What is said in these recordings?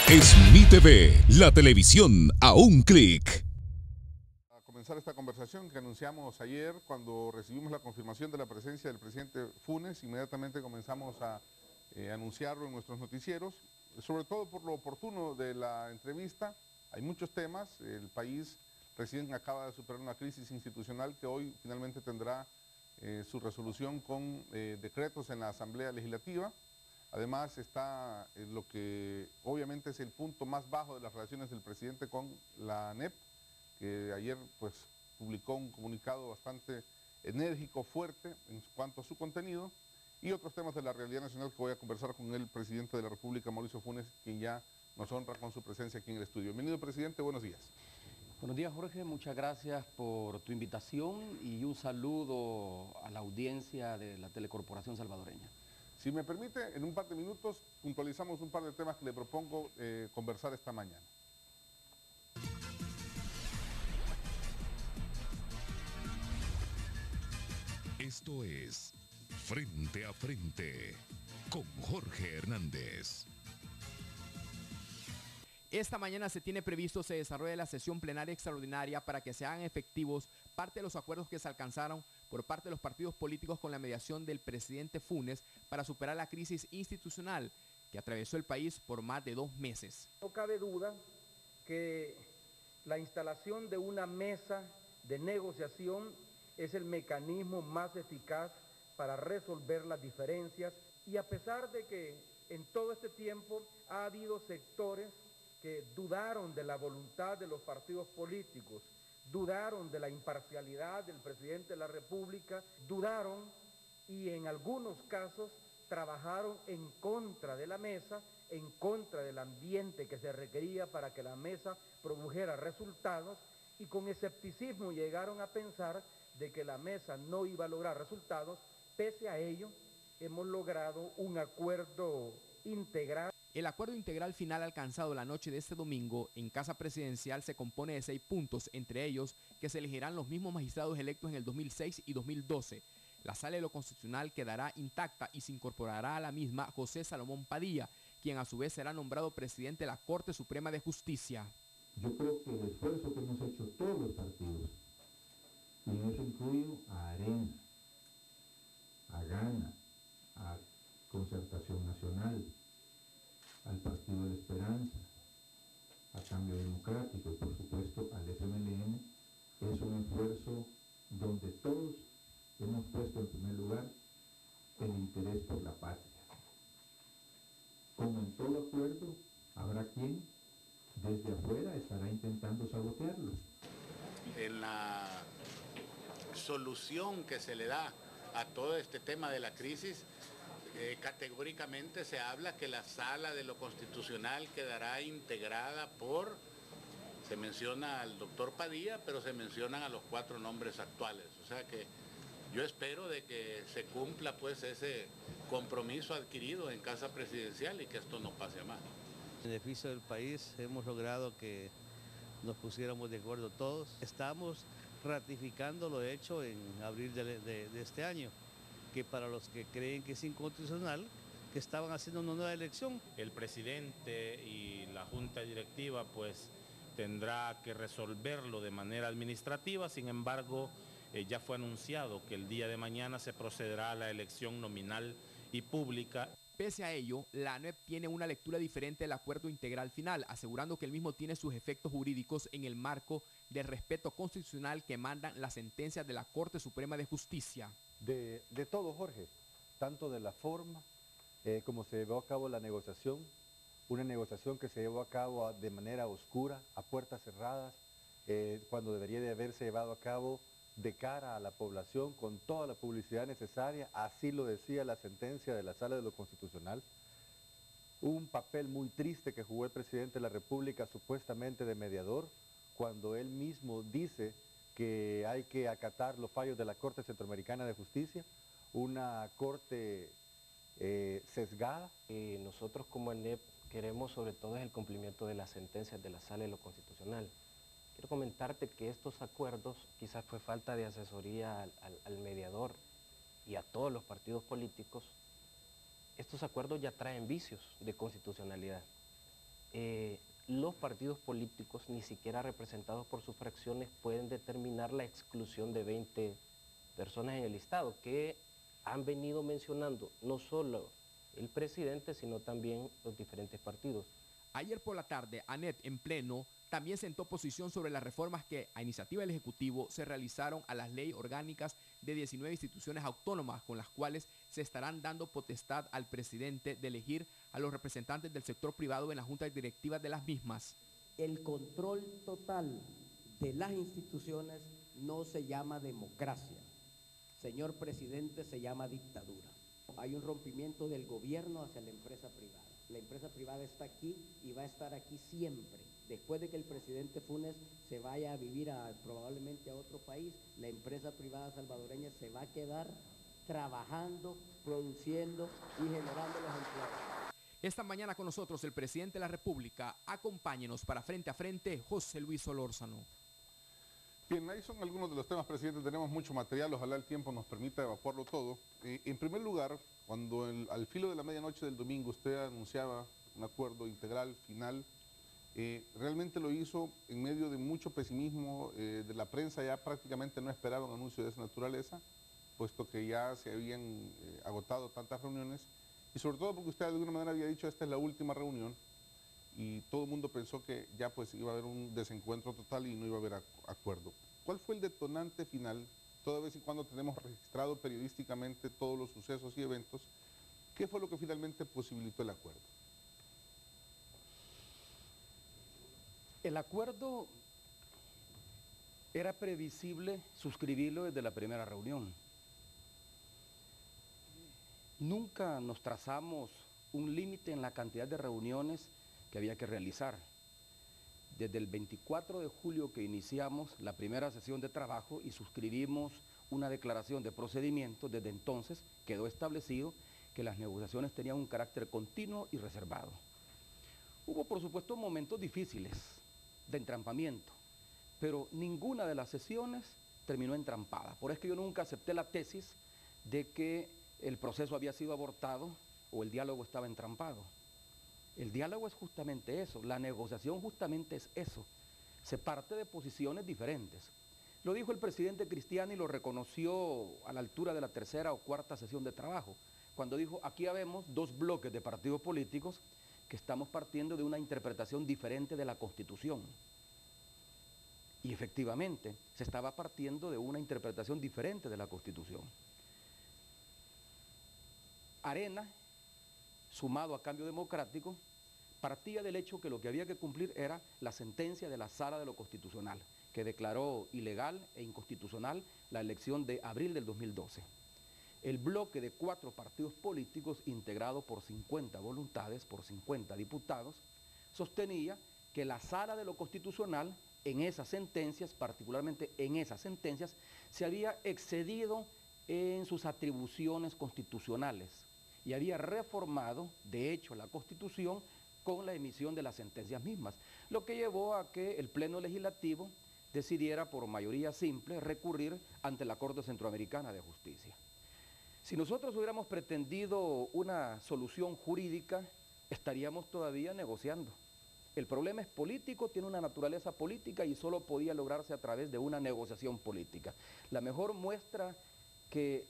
Es Mi TV, la televisión a un clic. A comenzar esta conversación que anunciamos ayer cuando recibimos la confirmación de la presencia del presidente Funes, inmediatamente comenzamos a anunciarlo en nuestros noticieros, sobre todo por lo oportuno de la entrevista. Hay muchos temas, el país recién acaba de superar una crisis institucional que hoy finalmente tendrá su resolución con decretos en la Asamblea Legislativa. Además está lo que obviamente es el punto más bajo de las relaciones del presidente con la ANEP, que ayer pues publicó un comunicado bastante enérgico, fuerte en cuanto a su contenido, y otros temas de la realidad nacional que voy a conversar con el presidente de la República, Mauricio Funes, quien ya nos honra con su presencia aquí en el estudio. Bienvenido, presidente, buenos días. Buenos días, Jorge, muchas gracias por tu invitación y un saludo a la audiencia de la Telecorporación Salvadoreña. Si me permite, en un par de minutos puntualizamos un par de temas que le propongo conversar esta mañana. Esto es Frente a Frente con Jorge Hernández. Esta mañana se tiene previsto se desarrolle la sesión plenaria extraordinaria para que se hagan efectivos parte de los acuerdos que se alcanzaron por parte de los partidos políticos con la mediación del presidente Funes para superar la crisis institucional que atravesó el país por más de 2 meses. No cabe duda que la instalación de una mesa de negociación es el mecanismo más eficaz para resolver las diferencias, y a pesar de que en todo este tiempo ha habido sectores que dudaron de la voluntad de los partidos políticos, dudaron de la imparcialidad del presidente de la República, dudaron y en algunos casos trabajaron en contra de la mesa, en contra del ambiente que se requería para que la mesa produjera resultados, y con escepticismo llegaron a pensar de que la mesa no iba a lograr resultados. Pese a ello, hemos logrado un acuerdo integral. El acuerdo integral final alcanzado la noche de este domingo en Casa Presidencial se compone de 6 puntos, entre ellos que se elegirán los mismos magistrados electos en el 2006 y 2012. La Sala de lo Constitucional quedará intacta y se incorporará a la misma José Salomón Padilla, quien a su vez será nombrado presidente de la Corte Suprema de Justicia. Yo creo que el esfuerzo que hemos hecho todos los partidos, y en eso incluyo a ARENA, a GANA, a Concertación Nacional, al Partido de la Esperanza, a Cambio Democrático y por supuesto al FMLN, es un esfuerzo donde todos hemos puesto en primer lugar el interés por la patria. Como en todo acuerdo, habrá quien desde afuera estará intentando sabotearlo. En la solución que se le da a todo este tema de la crisis, categóricamente se habla que la Sala de lo Constitucional quedará integrada por, se menciona al doctor Padilla, pero se mencionan a los 4 nombres actuales. O sea que yo espero de que se cumpla pues ese compromiso adquirido en Casa Presidencial y que esto no pase a más. En beneficio del país hemos logrado que nos pusiéramos de acuerdo todos. Estamos ratificando lo hecho en abril de este año, que para los que creen que es inconstitucional, que estaban haciendo una nueva elección. El presidente y la junta directiva pues tendrá que resolverlo de manera administrativa. Sin embargo, ya fue anunciado que el día de mañana se procederá a la elección nominal y pública. Pese a ello, la ANEP tiene una lectura diferente del acuerdo integral final, asegurando que el mismo tiene sus efectos jurídicos en el marco del respeto constitucional que mandan las sentencias de la Corte Suprema de Justicia. De todo, Jorge, tanto de la forma como se llevó a cabo la negociación, una negociación que se llevó a cabo de manera oscura, a puertas cerradas, cuando debería de haberse llevado a cabo de cara a la población con toda la publicidad necesaria, así lo decía la sentencia de la Sala de lo Constitucional. Un papel muy triste que jugó el presidente de la República supuestamente de mediador, cuando él mismo dice que hay que acatar los fallos de la Corte Centroamericana de Justicia, una corte sesgada. Nosotros como ANEP queremos sobre todo es el cumplimiento de las sentencias de la Sala de lo Constitucional. Quiero comentarte que estos acuerdos quizás fue falta de asesoría al mediador y a todos los partidos políticos. Estos acuerdos ya traen vicios de constitucionalidad. los partidos políticos, ni siquiera representados por sus fracciones, pueden determinar la exclusión de 20 personas en el listado, que han venido mencionando no solo el presidente, sino también los diferentes partidos. Ayer por la tarde, ANEP en pleno también sentó posición sobre las reformas que, a iniciativa del Ejecutivo, se realizaron a las leyes orgánicas de 19 instituciones autónomas, con las cuales se estarán dando potestad al presidente de elegir a los representantes del sector privado en las juntas directivas de las mismas. El control total de las instituciones no se llama democracia, señor presidente, se llama dictadura. Hay un rompimiento del gobierno hacia la empresa privada. La empresa privada está aquí y va a estar aquí siempre. Después de que el presidente Funes se vaya a vivir probablemente a otro país, la empresa privada salvadoreña se va a quedar trabajando, produciendo y generando los empleos. Esta mañana con nosotros el presidente de la República. Acompáñenos para Frente a Frente, José Luis Solórzano. Bien, ahí son algunos de los temas, presidente. Tenemos mucho material, ojalá el tiempo nos permita evacuarlo todo. En primer lugar, cuando al filo de la medianoche del domingo usted anunciaba un acuerdo integral, final, realmente lo hizo en medio de mucho pesimismo de la prensa. Ya prácticamente no esperaba un anuncio de esa naturaleza, puesto que ya se habían agotado tantas reuniones, y sobre todo porque usted de alguna manera había dicho esta es la última reunión, y todo el mundo pensó que ya pues iba a haber un desencuentro total y no iba a haber acuerdo. ¿Cuál fue el detonante final, toda vez y cuando tenemos registrado periodísticamente todos los sucesos y eventos? ¿Qué fue lo que finalmente posibilitó el acuerdo? El acuerdo era previsible suscribirlo desde la primera reunión. Nunca nos trazamos un límite en la cantidad de reuniones que había que realizar. Desde el 24 de julio que iniciamos la primera sesión de trabajo y suscribimos una declaración de procedimiento, desde entonces quedó establecido que las negociaciones tenían un carácter continuo y reservado. Hubo, por supuesto, momentos difíciles de entrampamiento, pero ninguna de las sesiones terminó entrampada. Por eso es que yo nunca acepté la tesis de que el proceso había sido abortado o el diálogo estaba entrampado. El diálogo es justamente eso, la negociación justamente es eso. Se parte de posiciones diferentes. Lo dijo el presidente Cristiani y lo reconoció a la altura de la tercera o cuarta sesión de trabajo, cuando dijo, aquí habemos dos bloques de partidos políticos que estamos partiendo de una interpretación diferente de la Constitución. Y efectivamente, se estaba partiendo de una interpretación diferente de la Constitución. Arena, sumado a Cambio Democrático, partía del hecho que lo que había que cumplir era la sentencia de la Sala de lo Constitucional, que declaró ilegal e inconstitucional la elección de abril del 2012. El bloque de 4 partidos políticos, integrado por 50 voluntades, por 50 diputados, sostenía que la Sala de lo Constitucional, en esas sentencias, particularmente en esas sentencias, se había excedido en sus atribuciones constitucionales y había reformado, de hecho, la Constitución con la emisión de las sentencias mismas, lo que llevó a que el Pleno Legislativo decidiera por mayoría simple recurrir ante la Corte Centroamericana de Justicia. Si nosotros hubiéramos pretendido una solución jurídica, estaríamos todavía negociando. El problema es político, tiene una naturaleza política y solo podía lograrse a través de una negociación política. La mejor muestra que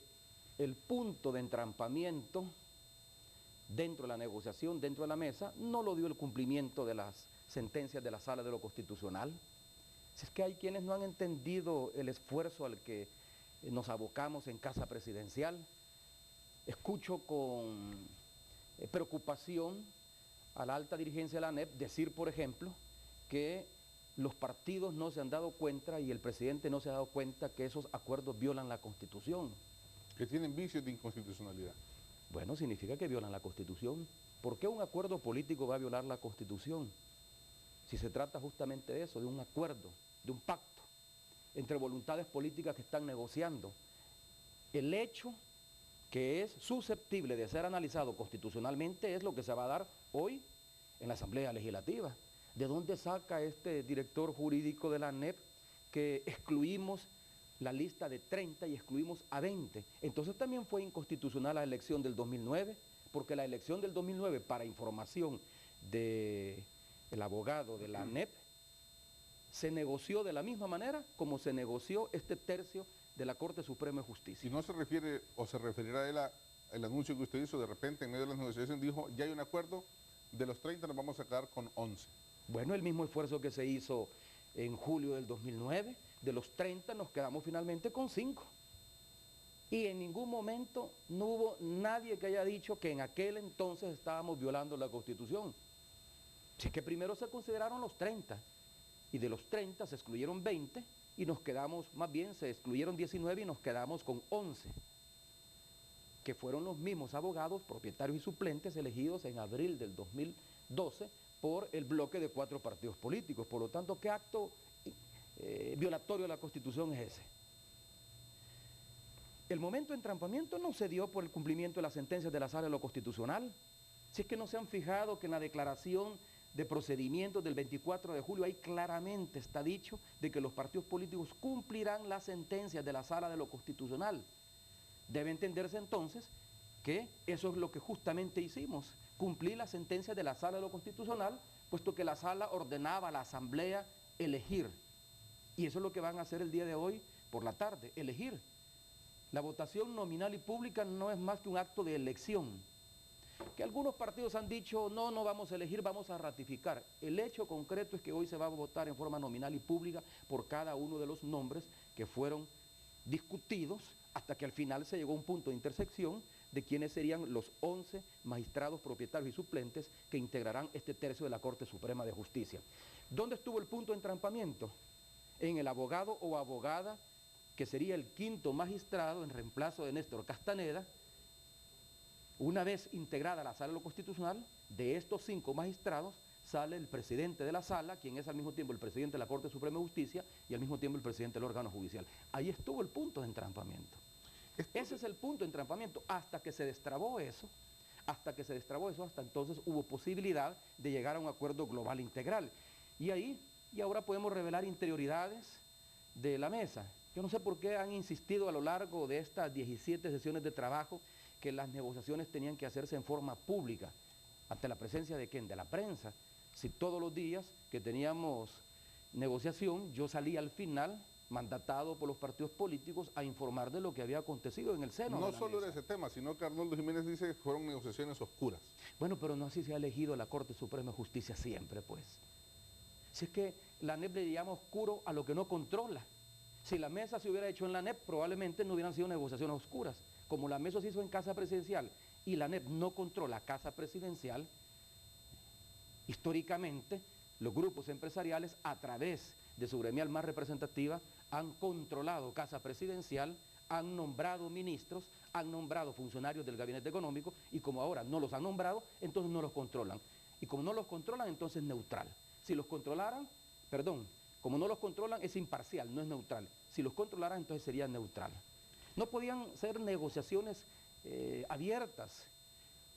el punto de entrampamiento dentro de la negociación, dentro de la mesa, no lo dio el cumplimiento de las sentencias de la Sala de lo Constitucional. Si es que hay quienes no han entendido el esfuerzo al que nos abocamos en Casa Presidencial. Escucho con preocupación a la alta dirigencia de la ANEP decir, por ejemplo, que los partidos no se han dado cuenta y el presidente no se ha dado cuenta que esos acuerdos violan la Constitución. Que tienen vicios de inconstitucionalidad. Bueno, significa que violan la Constitución. ¿Por qué un acuerdo político va a violar la Constitución? Si se trata justamente de eso, de un acuerdo, de un pacto entre voluntades políticas que están negociando. El hecho que es susceptible de ser analizado constitucionalmente es lo que se va a dar hoy en la Asamblea Legislativa. ¿De dónde saca este director jurídico de la ANEP que excluimos la lista de 30 y excluimos a 20? Entonces también fue inconstitucional la elección del 2009, porque la elección del 2009, para información de el abogado de la ANEP, se negoció de la misma manera como se negoció este tercio de la Corte Suprema de Justicia. ¿Y no se refiere o se referirá a él al anuncio que usted hizo de repente en medio de las negociaciones? Dijo, ya hay un acuerdo, de los 30 nos vamos a quedar con 11. Bueno, el mismo esfuerzo que se hizo en julio del 2009, de los 30 nos quedamos finalmente con 5. Y en ningún momento no hubo nadie que haya dicho que en aquel entonces estábamos violando la Constitución. Si es que primero se consideraron los 30, y de los 30 se excluyeron 20, y nos quedamos, más bien se excluyeron 19 y nos quedamos con 11, que fueron los mismos abogados, propietarios y suplentes elegidos en abril del 2012 por el bloque de 4 partidos políticos. Por lo tanto, ¿qué acto violatorio de la Constitución es ese? El momento de entrampamiento no se dio por el cumplimiento de las sentencias de la Sala de lo Constitucional. Si es que no se han fijado que en la declaración de procedimientos del 24 de julio ahí claramente está dicho de que los partidos políticos cumplirán las sentencias de la Sala de lo Constitucional. Debe entenderse entonces que eso es lo que justamente hicimos, cumplir las sentencias de la Sala de lo Constitucional, puesto que la Sala ordenaba a la Asamblea elegir. Y eso es lo que van a hacer el día de hoy por la tarde, elegir. La votación nominal y pública no es más que un acto de elección. Que algunos partidos han dicho, no vamos a elegir, vamos a ratificar. El hecho concreto es que hoy se va a votar en forma nominal y pública por cada uno de los nombres que fueron discutidos hasta que al final se llegó a un punto de intersección de quiénes serían los 11 magistrados propietarios y suplentes que integrarán este tercio de la Corte Suprema de Justicia. ¿Dónde estuvo el punto de entrampamiento? En el abogado o abogada que sería el 5º magistrado en reemplazo de Néstor Castaneda. Una vez integrada la Sala de lo Constitucional, de estos 5 magistrados sale el presidente de la Sala, quien es al mismo tiempo el presidente de la Corte Suprema de Justicia y al mismo tiempo el presidente del órgano judicial. Ahí estuvo el punto de entrampamiento. Ese es el punto de entrampamiento. Hasta que se destrabó eso, hasta entonces hubo posibilidad de llegar a un acuerdo global integral. Y ahora podemos revelar interioridades de la mesa. Yo no sé por qué han insistido a lo largo de estas 17 sesiones de trabajo que las negociaciones tenían que hacerse en forma pública, ante la presencia de ¿quién? De la prensa. Si todos los días que teníamos negociación, yo salía al final, mandatado por los partidos políticos, a informar de lo que había acontecido en el seno. No solo era ese tema, sino que Arnoldo Jiménez dice que fueron negociaciones oscuras. Bueno, pero no así se ha elegido la Corte Suprema de Justicia siempre, pues. Si es que la ANEP le llama oscuro a lo que no controla. Si la mesa se hubiera hecho en la ANEP, probablemente no hubieran sido negociaciones oscuras. Como la mesa se hizo en Casa Presidencial y la ANEP no controla Casa Presidencial, históricamente los grupos empresariales a través de su gremial más representativa han controlado Casa Presidencial, han nombrado ministros, han nombrado funcionarios del gabinete económico y como ahora no los han nombrado, entonces no los controlan. Y como no los controlan, entonces es neutral. Si los controlaran, como no los controlan es imparcial, no es neutral. Si los controlaran, entonces sería neutral. No podían ser negociaciones abiertas.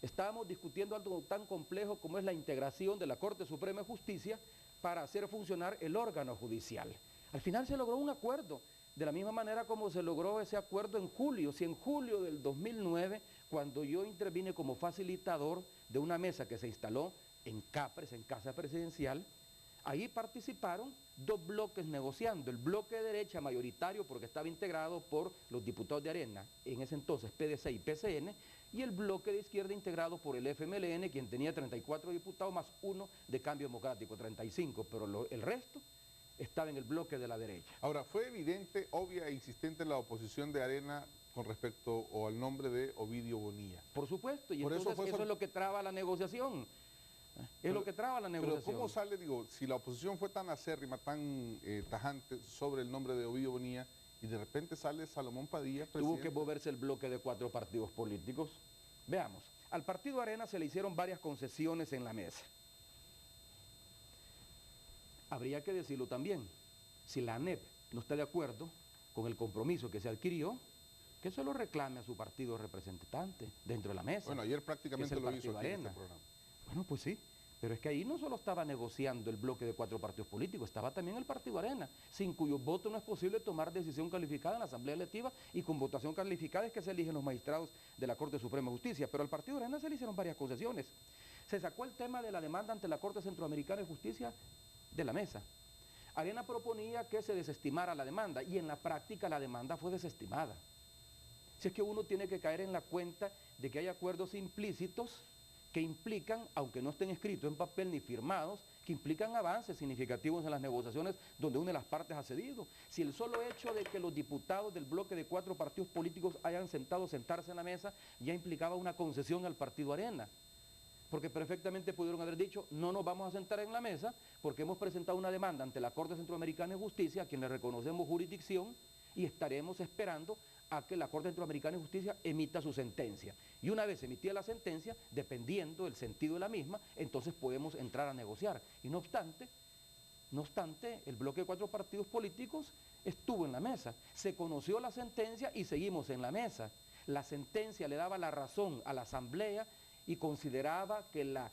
Estábamos discutiendo algo tan complejo como es la integración de la Corte Suprema de Justicia para hacer funcionar el órgano judicial. Al final se logró un acuerdo, de la misma manera como se logró ese acuerdo en julio. Si en julio del 2009, cuando yo intervine como facilitador de una mesa que se instaló en CAPRES, en Casa Presidencial, ahí participaron 2 bloques negociando, el bloque de derecha mayoritario porque estaba integrado por los diputados de Arena, en ese entonces PDC y PCN, y el bloque de izquierda integrado por el FMLN, quien tenía 34 diputados más 1 de Cambio Democrático, 35, pero el resto estaba en el bloque de la derecha. Ahora, fue evidente, obvia e insistente la oposición de Arena con respecto o al nombre de Ovidio Bonilla. Por supuesto, y entonces eso es lo que traba la negociación. Es lo que traba la negociación. Pero ¿cómo sale, si la oposición fue tan acérrima, tan tajante sobre el nombre de Ovidio Bonilla y de repente sale Salomón Padilla, presidente? Tuvo que moverse el bloque de 4 partidos políticos. Veamos, al partido Arena se le hicieron varias concesiones en la mesa. Habría que decirlo también, si la ANEP no está de acuerdo con el compromiso que se adquirió, que se lo reclame a su partido representante dentro de la mesa. Bueno, ayer prácticamente lo hizo aquí en este programa. Bueno, pues sí, pero es que ahí no solo estaba negociando el bloque de 4 partidos políticos, estaba también el partido Arena, sin cuyo voto no es posible tomar decisión calificada en la Asamblea Electiva y con votación calificada es que se eligen los magistrados de la Corte Suprema de Justicia, pero al partido Arena se le hicieron varias concesiones. Se sacó el tema de la demanda ante la Corte Centroamericana de Justicia de la mesa. Arena proponía que se desestimara la demanda y en la práctica la demanda fue desestimada. Si es que uno tiene que caer en la cuenta de que hay acuerdos implícitos que implican, aunque no estén escritos en papel ni firmados, que implican avances significativos en las negociaciones donde una de las partes ha cedido. Si el solo hecho de que los diputados del bloque de 4 partidos políticos hayan sentarse en la mesa, ya implicaba una concesión al partido Arena. Porque perfectamente pudieron haber dicho, no nos vamos a sentar en la mesa porque hemos presentado una demanda ante la Corte Centroamericana de Justicia, a quien le reconocemos jurisdicción, y estaremos esperando a que la Corte Centroamericana de Justicia emita su sentencia. Y una vez emitida la sentencia, dependiendo del sentido de la misma, entonces podemos entrar a negociar. Y no obstante, el bloque de 4 partidos políticos estuvo en la mesa. Se conoció la sentencia y seguimos en la mesa. La sentencia le daba la razón a la Asamblea y consideraba que la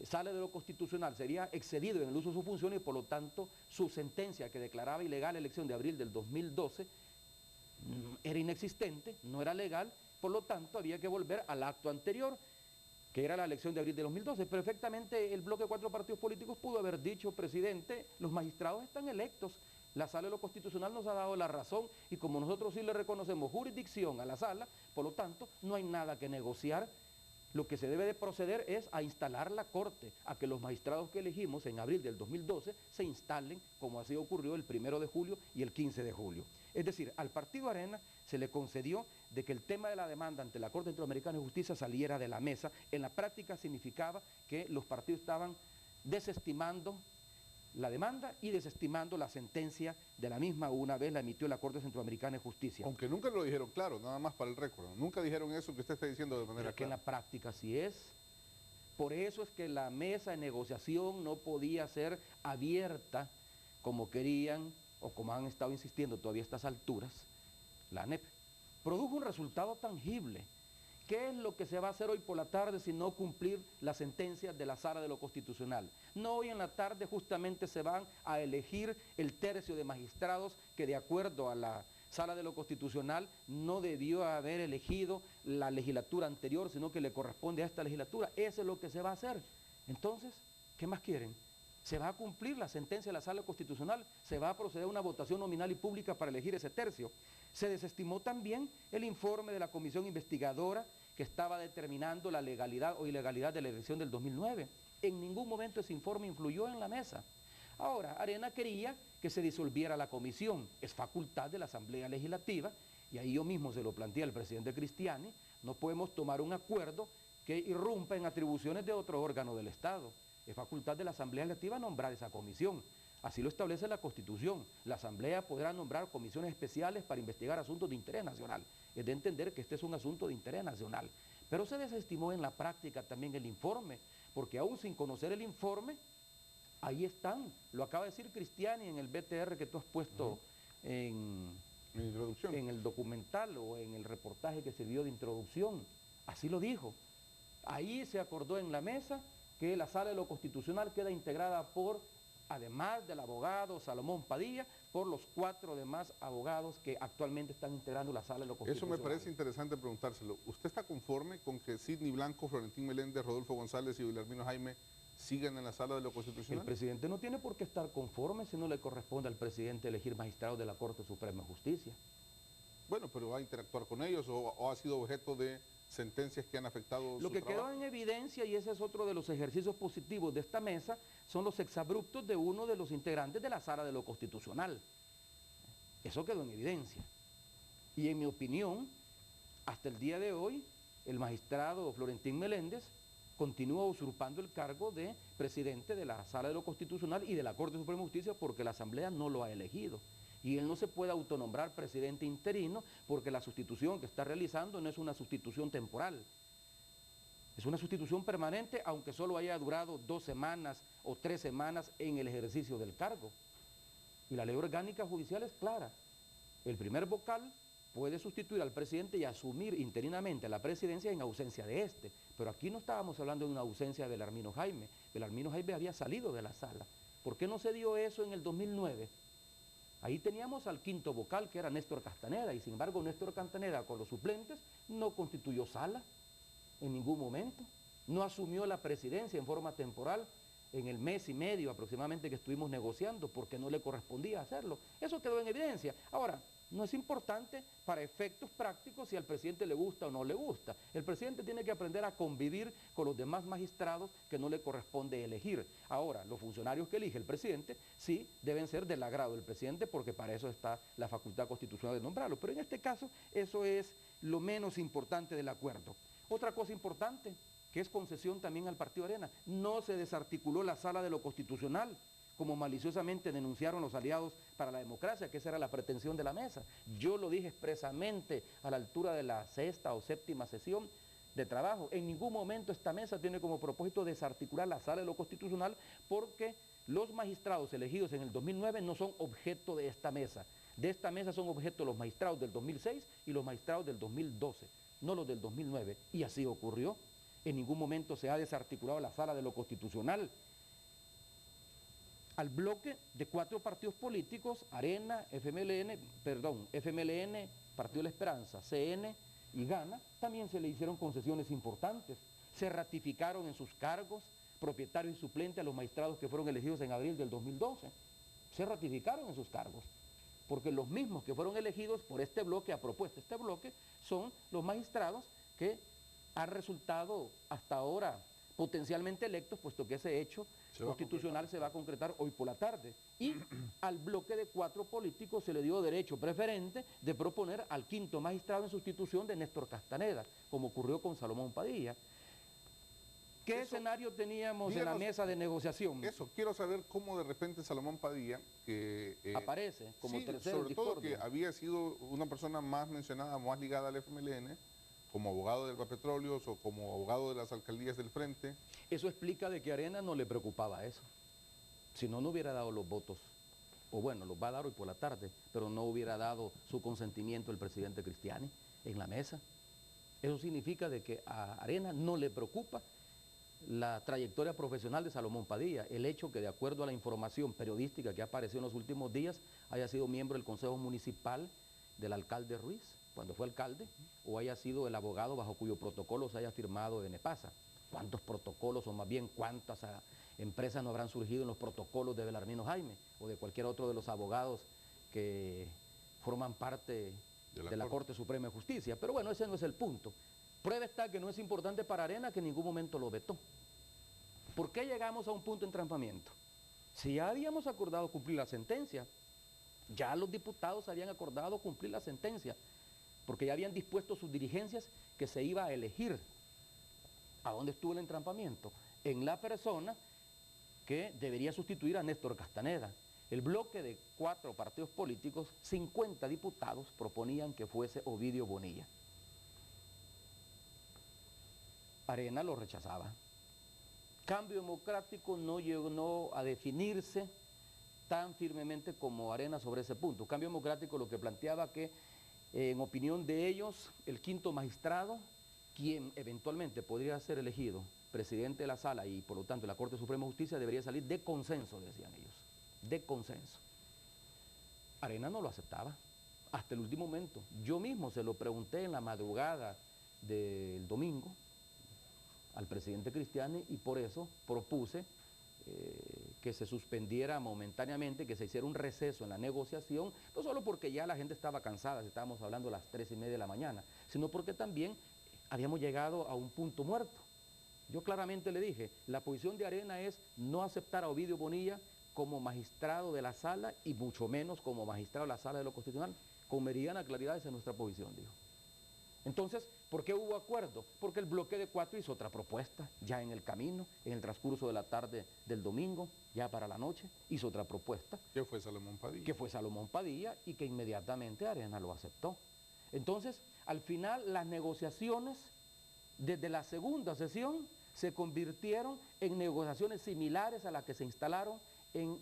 Sala de lo Constitucional sería excedido en el uso de su función y por lo tanto su sentencia que declaraba ilegal la elección de abril del 2012 era inexistente, no era legal, por lo tanto había que volver al acto anterior, que era la elección de abril de 2012. Perfectamente el bloque de 4 partidos políticos pudo haber dicho, presidente, los magistrados están electos, la Sala de lo Constitucional nos ha dado la razón y como nosotros sí le reconocemos jurisdicción a la Sala, por lo tanto no hay nada que negociar. Lo que se debe de proceder es a instalar la Corte, a que los magistrados que elegimos en abril del 2012 se instalen, como así ocurrió el 1 de julio y el 15 de julio. Es decir, al partido Arena se le concedió de que el tema de la demanda ante la Corte Interamericana de Justicia saliera de la mesa. En la práctica significaba que los partidos estaban desestimando la demanda y desestimando la sentencia de la misma una vez la emitió la Corte Centroamericana de Justicia. Aunque nunca lo dijeron claro, nada más para el récord. Nunca dijeron eso que usted está diciendo de manera Pero que en clara. la práctica sí es. Por eso es que la mesa de negociación no podía ser abierta como querían o como han estado insistiendo todavía a estas alturas la ANEP. Produjo un resultado tangible. ¿Qué es lo que se va a hacer hoy por la tarde si no cumplir las sentencias de la Sala de lo Constitucional? No, hoy en la tarde justamente se van a elegir el tercio de magistrados que de acuerdo a la Sala de lo Constitucional no debió haber elegido la legislatura anterior, sino que le corresponde a esta legislatura. Eso es lo que se va a hacer. Entonces, ¿qué más quieren? Se va a cumplir la sentencia de la Sala Constitucional, se va a proceder a una votación nominal y pública para elegir ese tercio. Se desestimó también el informe de la comisión investigadora que estaba determinando la legalidad o ilegalidad de la elección del 2009. En ningún momento ese informe influyó en la mesa. Ahora, Arena quería que se disolviera la comisión, es facultad de la Asamblea Legislativa, y ahí yo mismo se lo planteé al presidente Cristiani, no podemos tomar un acuerdo que irrumpa en atribuciones de otro órgano del Estado. Es facultad de la Asamblea Legislativa nombrar esa comisión. Así lo establece la Constitución. La Asamblea podrá nombrar comisiones especiales para investigar asuntos de interés nacional. Es de entender que este es un asunto de interés nacional. Pero se desestimó en la práctica también el informe, porque aún sin conocer el informe, ahí están. Lo acaba de decir Cristiani en el BTR que tú has puesto en el documental o en el reportaje que se vio de introducción. Así lo dijo. Ahí se acordó en la mesa que la Sala de lo Constitucional queda integrada por, además del abogado Salomón Padilla, por los 4 demás abogados que actualmente están integrando la Sala de lo Constitucional. Eso me parece interesante preguntárselo. ¿Usted está conforme con que Sidney Blanco, Florentín Meléndez, Rodolfo González y Belarmino Jaime sigan en la Sala de lo Constitucional? El presidente no tiene por qué estar conforme si no le corresponde al presidente elegir magistrados de la Corte Suprema de Justicia. Bueno, pero ¿va a interactuar con ellos o ha sido objeto de sentencias que han afectado Lo que quedó en evidencia, y ese es otro de los ejercicios positivos de esta mesa, son los exabruptos de uno de los integrantes de la Sala de lo Constitucional. Eso quedó en evidencia. Y en mi opinión, hasta el día de hoy, el magistrado Florentín Meléndez continúa usurpando el cargo de presidente de la Sala de lo Constitucional y de la Corte Suprema de Justicia porque la Asamblea no lo ha elegido. Y él no se puede autonombrar presidente interino porque la sustitución que está realizando no es una sustitución temporal. Es una sustitución permanente, aunque solo haya durado 2 semanas o 3 semanas en el ejercicio del cargo. Y la ley orgánica judicial es clara. El primer vocal puede sustituir al presidente y asumir interinamente la presidencia en ausencia de este. Pero aquí no estábamos hablando de una ausencia de Belarmino Jaime. Belarmino Jaime había salido de la sala. ¿Por qué no se dio eso en el 2009? Ahí teníamos al 5º vocal, que era Néstor Castaneda, y sin embargo Néstor Castaneda con los suplentes no constituyó sala en ningún momento. no asumió la presidencia en forma temporal en el mes y medio aproximadamente que estuvimos negociando, porque no le correspondía hacerlo. Eso quedó en evidencia. Ahora, no es importante para efectos prácticos si al presidente le gusta o no le gusta. El presidente tiene que aprender a convivir con los demás magistrados que no le corresponde elegir. Ahora, los funcionarios que elige el presidente sí deben ser del agrado del presidente, porque para eso está la facultad constitucional de nombrarlo. Pero en este caso, eso es lo menos importante del acuerdo. Otra cosa importante, que es concesión también al Partido Arena, no se desarticuló la Sala de lo Constitucional, como maliciosamente denunciaron los aliados para la democracia, que esa era la pretensión de la mesa. Yo lo dije expresamente a la altura de la 6ª o 7ª sesión de trabajo. En ningún momento esta mesa tiene como propósito desarticular la Sala de lo Constitucional, porque los magistrados elegidos en el 2009 no son objeto de esta mesa. De esta mesa son objeto los magistrados del 2006 y los magistrados del 2012, no los del 2009. Y así ocurrió. En ningún momento se ha desarticulado la Sala de lo Constitucional. Al bloque de 4 partidos políticos, Arena, FMLN, Partido de la Esperanza, CN y Gana, también se le hicieron concesiones importantes. Se ratificaron en sus cargos propietarios y suplentes a los magistrados que fueron elegidos en abril del 2012. Se ratificaron en sus cargos, porque los mismos que fueron elegidos por este bloque, a propuesta de este bloque, son los magistrados que han resultado hasta ahora potencialmente electos, puesto que ese hecho constitucional se va a concretar hoy por la tarde. Y al bloque de 4 políticos se le dio derecho preferente de proponer al 5º magistrado en sustitución de Néstor Castaneda, como ocurrió con Salomón Padilla. ¿Qué escenario teníamos en la mesa de negociación? Eso, quiero saber cómo de repente Salomón Padilla, que aparece como tercero sobre todo que había sido una persona más mencionada, más ligada al FMLN, como abogado del Petróleos o como abogado de las alcaldías del Frente. Eso explica de que Arena no le preocupaba eso. Si no, no hubiera dado los votos. O bueno, los va a dar hoy por la tarde, pero no hubiera dado su consentimiento el presidente Cristiani en la mesa. Eso significa de que a Arena no le preocupa la trayectoria profesional de Salomón Padilla, el hecho que, de acuerdo a la información periodística que ha aparecido en los últimos días, haya sido miembro del Consejo Municipal del alcalde Ruiz, cuando fue alcalde, o haya sido el abogado bajo cuyo protocolo se haya firmado de Nepasa. ¿Cuántos protocolos, o más bien cuántas empresas no habrán surgido en los protocolos de Belarmino Jaime o de cualquier otro de los abogados que forman parte de la Corte Suprema de Justicia? Pero bueno, ese no es el punto. Prueba está que no es importante para Arena, que en ningún momento lo vetó. ¿Por qué llegamos a un punto de entrampamiento? Si ya habíamos acordado cumplir la sentencia, ya los diputados habían acordado cumplir la sentencia, porque ya habían dispuesto sus dirigencias que se iba a elegir. ¿A dónde estuvo el entrampamiento? En la persona que debería sustituir a Néstor Castaneda. El bloque de 4 partidos políticos, 50 diputados, proponían que fuese Ovidio Bonilla. Arena lo rechazaba. Cambio Democrático no llegó a definirse tan firmemente como Arena sobre ese punto. Cambio Democrático lo que planteaba que, en opinión de ellos, el 5º magistrado, quien eventualmente podría ser elegido presidente de la sala y por lo tanto de la Corte Suprema de Justicia, debería salir de consenso, decían ellos, de consenso. Arena no lo aceptaba hasta el último momento. Yo mismo se lo pregunté en la madrugada del domingo al presidente Cristiani y por eso propuse que se suspendiera momentáneamente, que se hiciera un receso en la negociación, no solo porque ya la gente estaba cansada, si estábamos hablando a las 3:30 de la mañana, sino porque también habíamos llegado a un punto muerto. Yo claramente le dije, la posición de Arena es no aceptar a Ovidio Bonilla como magistrado de la sala y mucho menos como magistrado de la sala de lo constitucional. Con meridiana claridad esa es nuestra posición, dijo. Entonces, ¿por qué hubo acuerdo? Porque el bloque de 4 hizo otra propuesta, ya en el camino, en el transcurso de la tarde del domingo, ya para la noche, hizo otra propuesta. ¿Qué fue Salomón Padilla? Que fue Salomón Padilla y que inmediatamente Arena lo aceptó. Entonces, al final, las negociaciones, desde la segunda sesión, se convirtieron en negociaciones similares a las que se instalaron en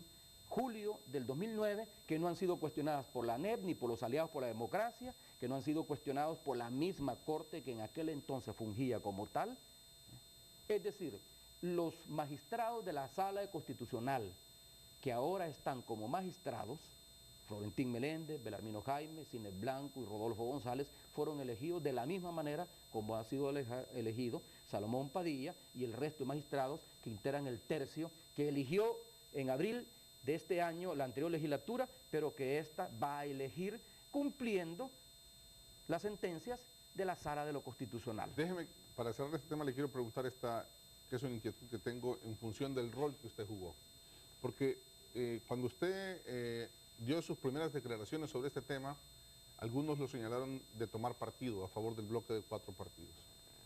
julio del 2009, que no han sido cuestionadas por la ANEP ni por los aliados por la democracia, que no han sido cuestionados por la misma Corte que en aquel entonces fungía como tal. Es decir, los magistrados de la Sala Constitucional, que ahora están como magistrados, Florentín Meléndez, Belarmino Jaime, Cines Blanco y Rodolfo González, fueron elegidos de la misma manera como ha sido elegido Salomón Padilla y el resto de magistrados que integran el tercio que eligió en abril de este año la anterior legislatura, pero que esta va a elegir cumpliendo las sentencias de la Sala de lo Constitucional. Déjeme, para cerrar este tema, le quiero preguntar que es una inquietud que tengo en función del rol que usted jugó. Porque cuando usted dio sus primeras declaraciones sobre este tema, algunos lo señalaron de tomar partido a favor del bloque de 4 partidos.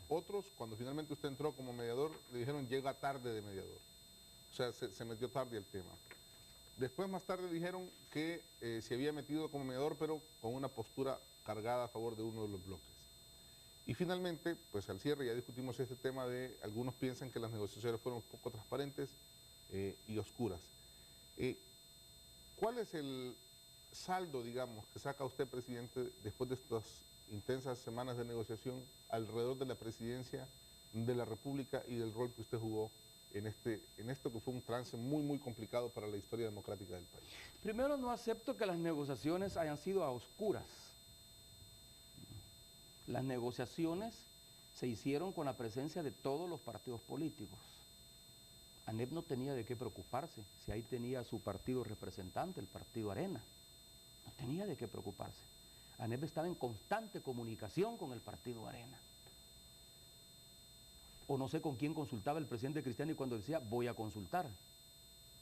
Otros, cuando finalmente usted entró como mediador, le dijeron llega tarde de mediador. O sea, se metió tarde al tema. Después, más tarde, dijeron que se había metido como mediador, pero con una postura cargada a favor de uno de los bloques. Y finalmente, pues al cierre ya discutimos este tema de, algunos piensan que las negociaciones fueron un poco transparentes y oscuras. ¿Cuál es el saldo, digamos, que saca usted, presidente, después de estas intensas semanas de negociación alrededor de la presidencia de la República y del rol que usted jugó en esto que fue un trance muy, muy complicado para la historia democrática del país? Primero, no acepto que las negociaciones hayan sido a oscuras. Las negociaciones se hicieron con la presencia de todos los partidos políticos. ANEP no tenía de qué preocuparse, si ahí tenía su partido representante, el partido Arena. No tenía de qué preocuparse. ANEP estaba en constante comunicación con el partido Arena. O no sé con quién consultaba el presidente Cristiani cuando decía voy a consultar.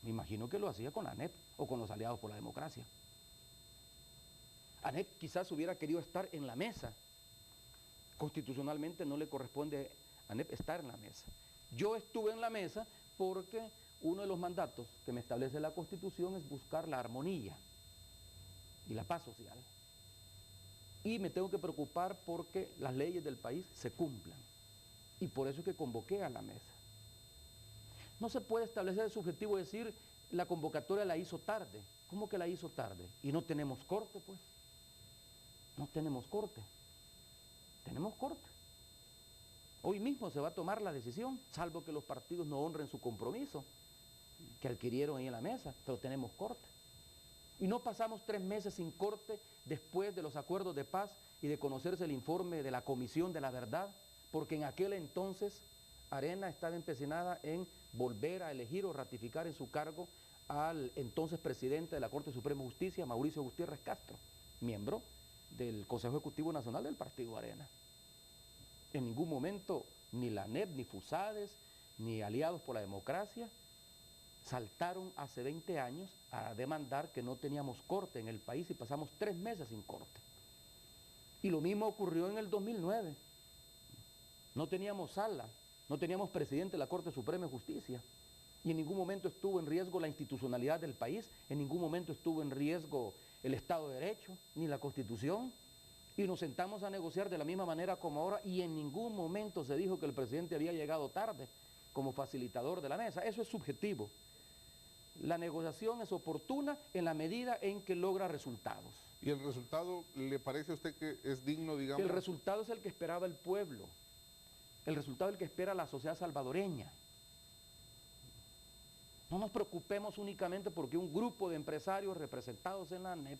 Me imagino que lo hacía con ANEP o con los aliados por la democracia. ANEP quizás hubiera querido estar en la mesa. Constitucionalmente no le corresponde a ANEP estar en la mesa. Yo estuve en la mesa porque uno de los mandatos que me establece la Constitución es buscar la armonía y la paz social. Y me tengo que preocupar porque las leyes del país se cumplan. Y por eso es que convoqué a la mesa. No se puede establecer el subjetivo de decir la convocatoria la hizo tarde. ¿Cómo que la hizo tarde? Y no tenemos corte, pues. No tenemos corte. Tenemos corte. Hoy mismo se va a tomar la decisión, salvo que los partidos no honren su compromiso que adquirieron ahí en la mesa, pero tenemos corte. Y no pasamos 3 meses sin corte después de los acuerdos de paz y de conocerse el informe de la Comisión de la Verdad, porque en aquel entonces Arena estaba empecinada en volver a elegir o ratificar en su cargo al entonces presidente de la Corte Suprema de Justicia, Mauricio Gutiérrez Castro, miembro del Consejo Ejecutivo Nacional del Partido Arena. En ningún momento ni la ANEP, ni FUSADES, ni Aliados por la Democracia saltaron hace 20 años a demandar que no teníamos corte en el país y pasamos 3 meses sin corte. Y lo mismo ocurrió en el 2009. No teníamos sala, no teníamos presidente de la Corte Suprema de Justicia y en ningún momento estuvo en riesgo la institucionalidad del país, en ningún momento estuvo en riesgo el Estado de Derecho, ni la Constitución. Y nos sentamos a negociar de la misma manera como ahora y en ningún momento se dijo que el presidente había llegado tarde como facilitador de la mesa. Eso es subjetivo. La negociación es oportuna en la medida en que logra resultados. ¿Y el resultado le parece a usted que es digno, digamos? El resultado es el que esperaba el pueblo. El resultado es el que espera la sociedad salvadoreña. No nos preocupemos únicamente porque un grupo de empresarios representados en la ANEP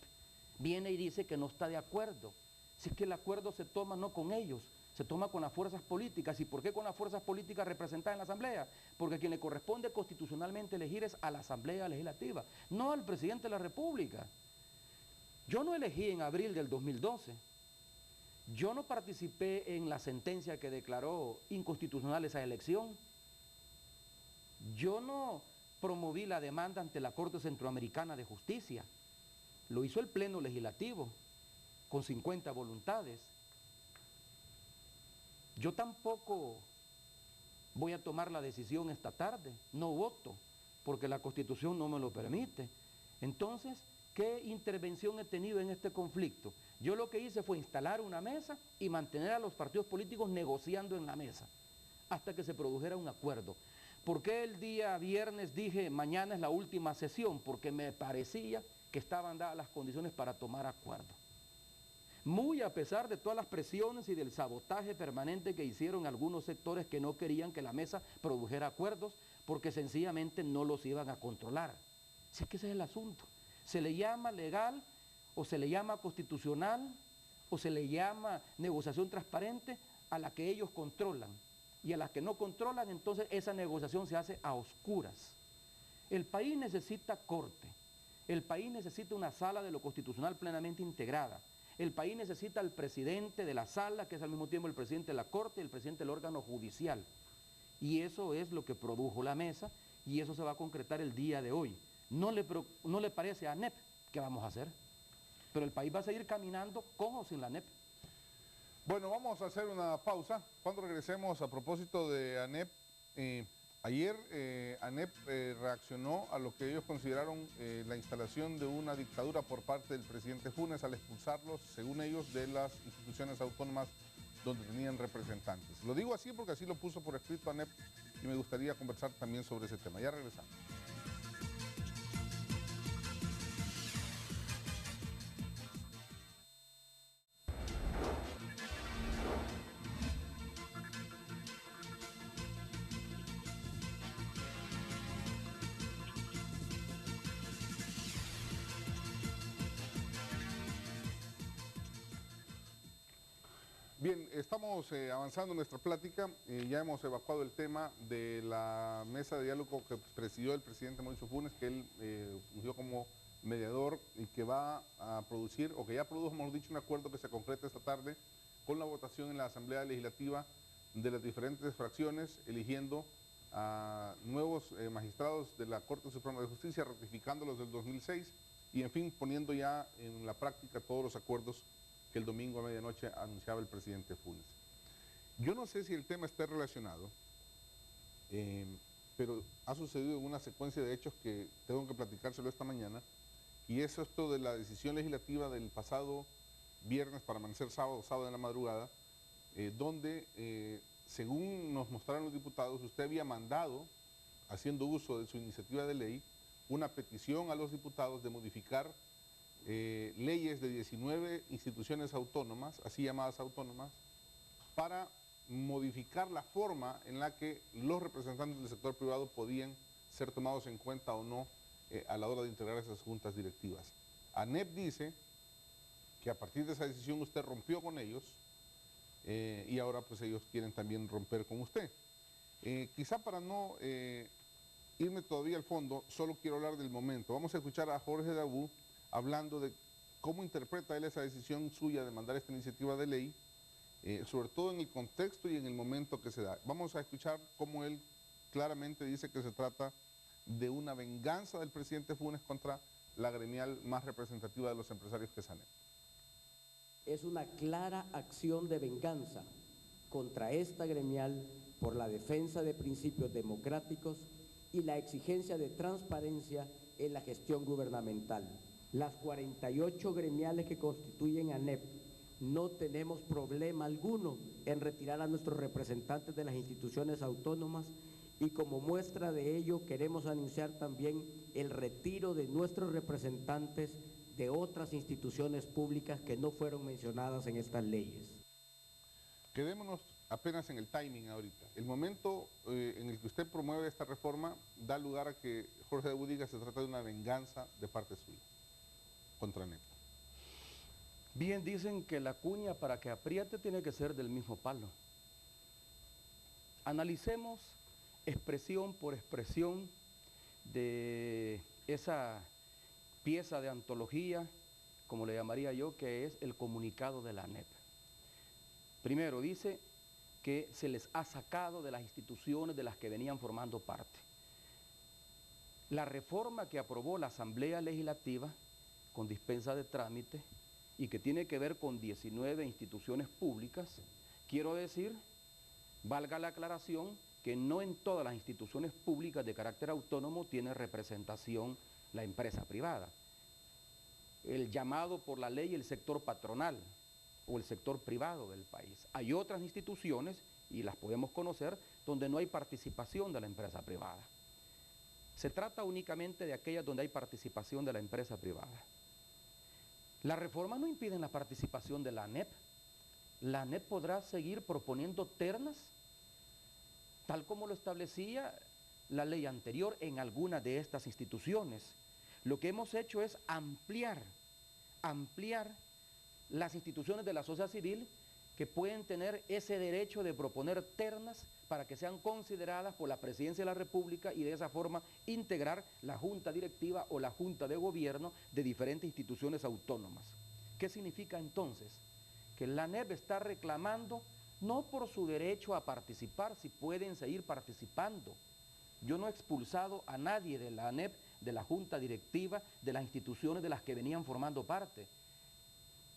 viene y dice que no está de acuerdo. Si es que el acuerdo se toma no con ellos, se toma con las fuerzas políticas. ¿Y por qué con las fuerzas políticas representadas en la Asamblea? Porque a quien le corresponde constitucionalmente elegir es a la Asamblea Legislativa, no al presidente de la República. Yo no elegí en abril del 2012. Yo no participé en la sentencia que declaró inconstitucional esa elección. Yo no promoví la demanda ante la Corte Centroamericana de Justicia. Lo hizo el Pleno Legislativo, con 50 voluntades. Yo tampoco voy a tomar la decisión esta tarde, no voto, porque la Constitución no me lo permite. Entonces, ¿qué intervención he tenido en este conflicto? Yo lo que hice fue instalar una mesa y mantener a los partidos políticos negociando en la mesa, hasta que se produjera un acuerdo. ¿Por qué el día viernes dije mañana es la última sesión? Porque me parecía que estaban dadas las condiciones para tomar acuerdo. Muy a pesar de todas las presiones y del sabotaje permanente que hicieron algunos sectores que no querían que la mesa produjera acuerdos porque sencillamente no los iban a controlar. Si es que ese es el asunto. Se le llama legal o se le llama constitucional o se le llama negociación transparente a la que ellos controlan. y a las que no controlan, entonces esa negociación se hace a oscuras. El país necesita corte, el país necesita una sala de lo constitucional plenamente integrada, el país necesita al presidente de la sala, que es al mismo tiempo el presidente de la corte y el presidente del órgano judicial. Y eso es lo que produjo la mesa y eso se va a concretar el día de hoy. No le parece a ANEP, ¿qué vamos a hacer? Pero el país va a seguir caminando con o sin la ANEP. Bueno, vamos a hacer una pausa. Cuando regresemos, a propósito de ANEP, ayer ANEP reaccionó a lo que ellos consideraron la instalación de una dictadura por parte del presidente Funes al expulsarlos, según ellos, de las instituciones autónomas donde tenían representantes. Lo digo así porque así lo puso por escrito ANEP y me gustaría conversar también sobre ese tema. Ya regresamos. Bien, estamos avanzando en nuestra plática. Ya hemos evacuado el tema de la mesa de diálogo que presidió el presidente Mauricio Funes, que él fungió como mediador y que va a producir, o que ya produjo, mejor dicho, un acuerdo que se concreta esta tarde con la votación en la Asamblea Legislativa de las diferentes fracciones, eligiendo a nuevos magistrados de la Corte Suprema de Justicia, ratificándolos del 2006 y, en fin, poniendo ya en la práctica todos los acuerdos que el domingo a medianoche anunciaba el presidente Funes. Yo no sé si el tema está relacionado, pero ha sucedido en una secuencia de hechos que tengo que platicárselo esta mañana, y es esto de la decisión legislativa del pasado viernes para amanecer sábado en la madrugada, donde, según nos mostraron los diputados, usted había mandado, haciendo uso de su iniciativa de ley, una petición a los diputados de modificar leyes de 19 instituciones autónomas, así llamadas autónomas, para modificar la forma en la que los representantes del sector privado podían ser tomados en cuenta o no a la hora de integrar esas juntas directivas. ANEP dice que a partir de esa decisión usted rompió con ellos y ahora pues ellos quieren también romper con usted. Quizá para no irme todavía al fondo, solo quiero hablar del momento. Vamos a escuchar a Jorge Dabú hablando de cómo interpreta él esa decisión suya de mandar esta iniciativa de ley, sobre todo en el contexto y en el momento que se da. Vamos a escuchar cómo él claramente dice que se trata de una venganza del presidente Funes contra la gremial más representativa de los empresarios, que es ANEP. Es una clara acción de venganza contra esta gremial por la defensa de principios democráticos y la exigencia de transparencia en la gestión gubernamental. Las 48 gremiales que constituyen ANEP no tenemos problema alguno en retirar a nuestros representantes de las instituciones autónomas y como muestra de ello queremos anunciar también el retiro de nuestros representantes de otras instituciones públicas que no fueron mencionadas en estas leyes. Quedémonos apenas en el timing ahorita. El momento en el que usted promueve esta reforma da lugar a que Jorge Dabú diga que se trata de una venganza de parte suya contra ANEP. Bien dicen que la cuña para que apriete tiene que ser del mismo palo. Analicemos expresión por expresión de esa pieza de antología, como le llamaría yo, que es el comunicado de la ANEP. Primero dice que se les ha sacado de las instituciones de las que venían formando parte. La reforma que aprobó la Asamblea Legislativa con dispensa de trámite y que tiene que ver con 19 instituciones públicas, quiero decir, valga la aclaración, que no en todas las instituciones públicas de carácter autónomo tiene representación la empresa privada. El llamado por la ley el sector patronal o el sector privado del país. Hay otras instituciones, y las podemos conocer, donde no hay participación de la empresa privada. Se trata únicamente de aquellas donde hay participación de la empresa privada. Las reformas no impiden la participación de la ANEP. La ANEP podrá seguir proponiendo ternas, tal como lo establecía la ley anterior en algunas de estas instituciones. Lo que hemos hecho es ampliar las instituciones de la sociedad civil que pueden tener ese derecho de proponer ternas para que sean consideradas por la Presidencia de la República y de esa forma integrar la Junta Directiva o la Junta de Gobierno de diferentes instituciones autónomas. ¿Qué significa entonces? Que la ANEP está reclamando no por su derecho a participar, si pueden seguir participando. Yo no he expulsado a nadie de la ANEP, de la Junta Directiva, de las instituciones de las que venían formando parte.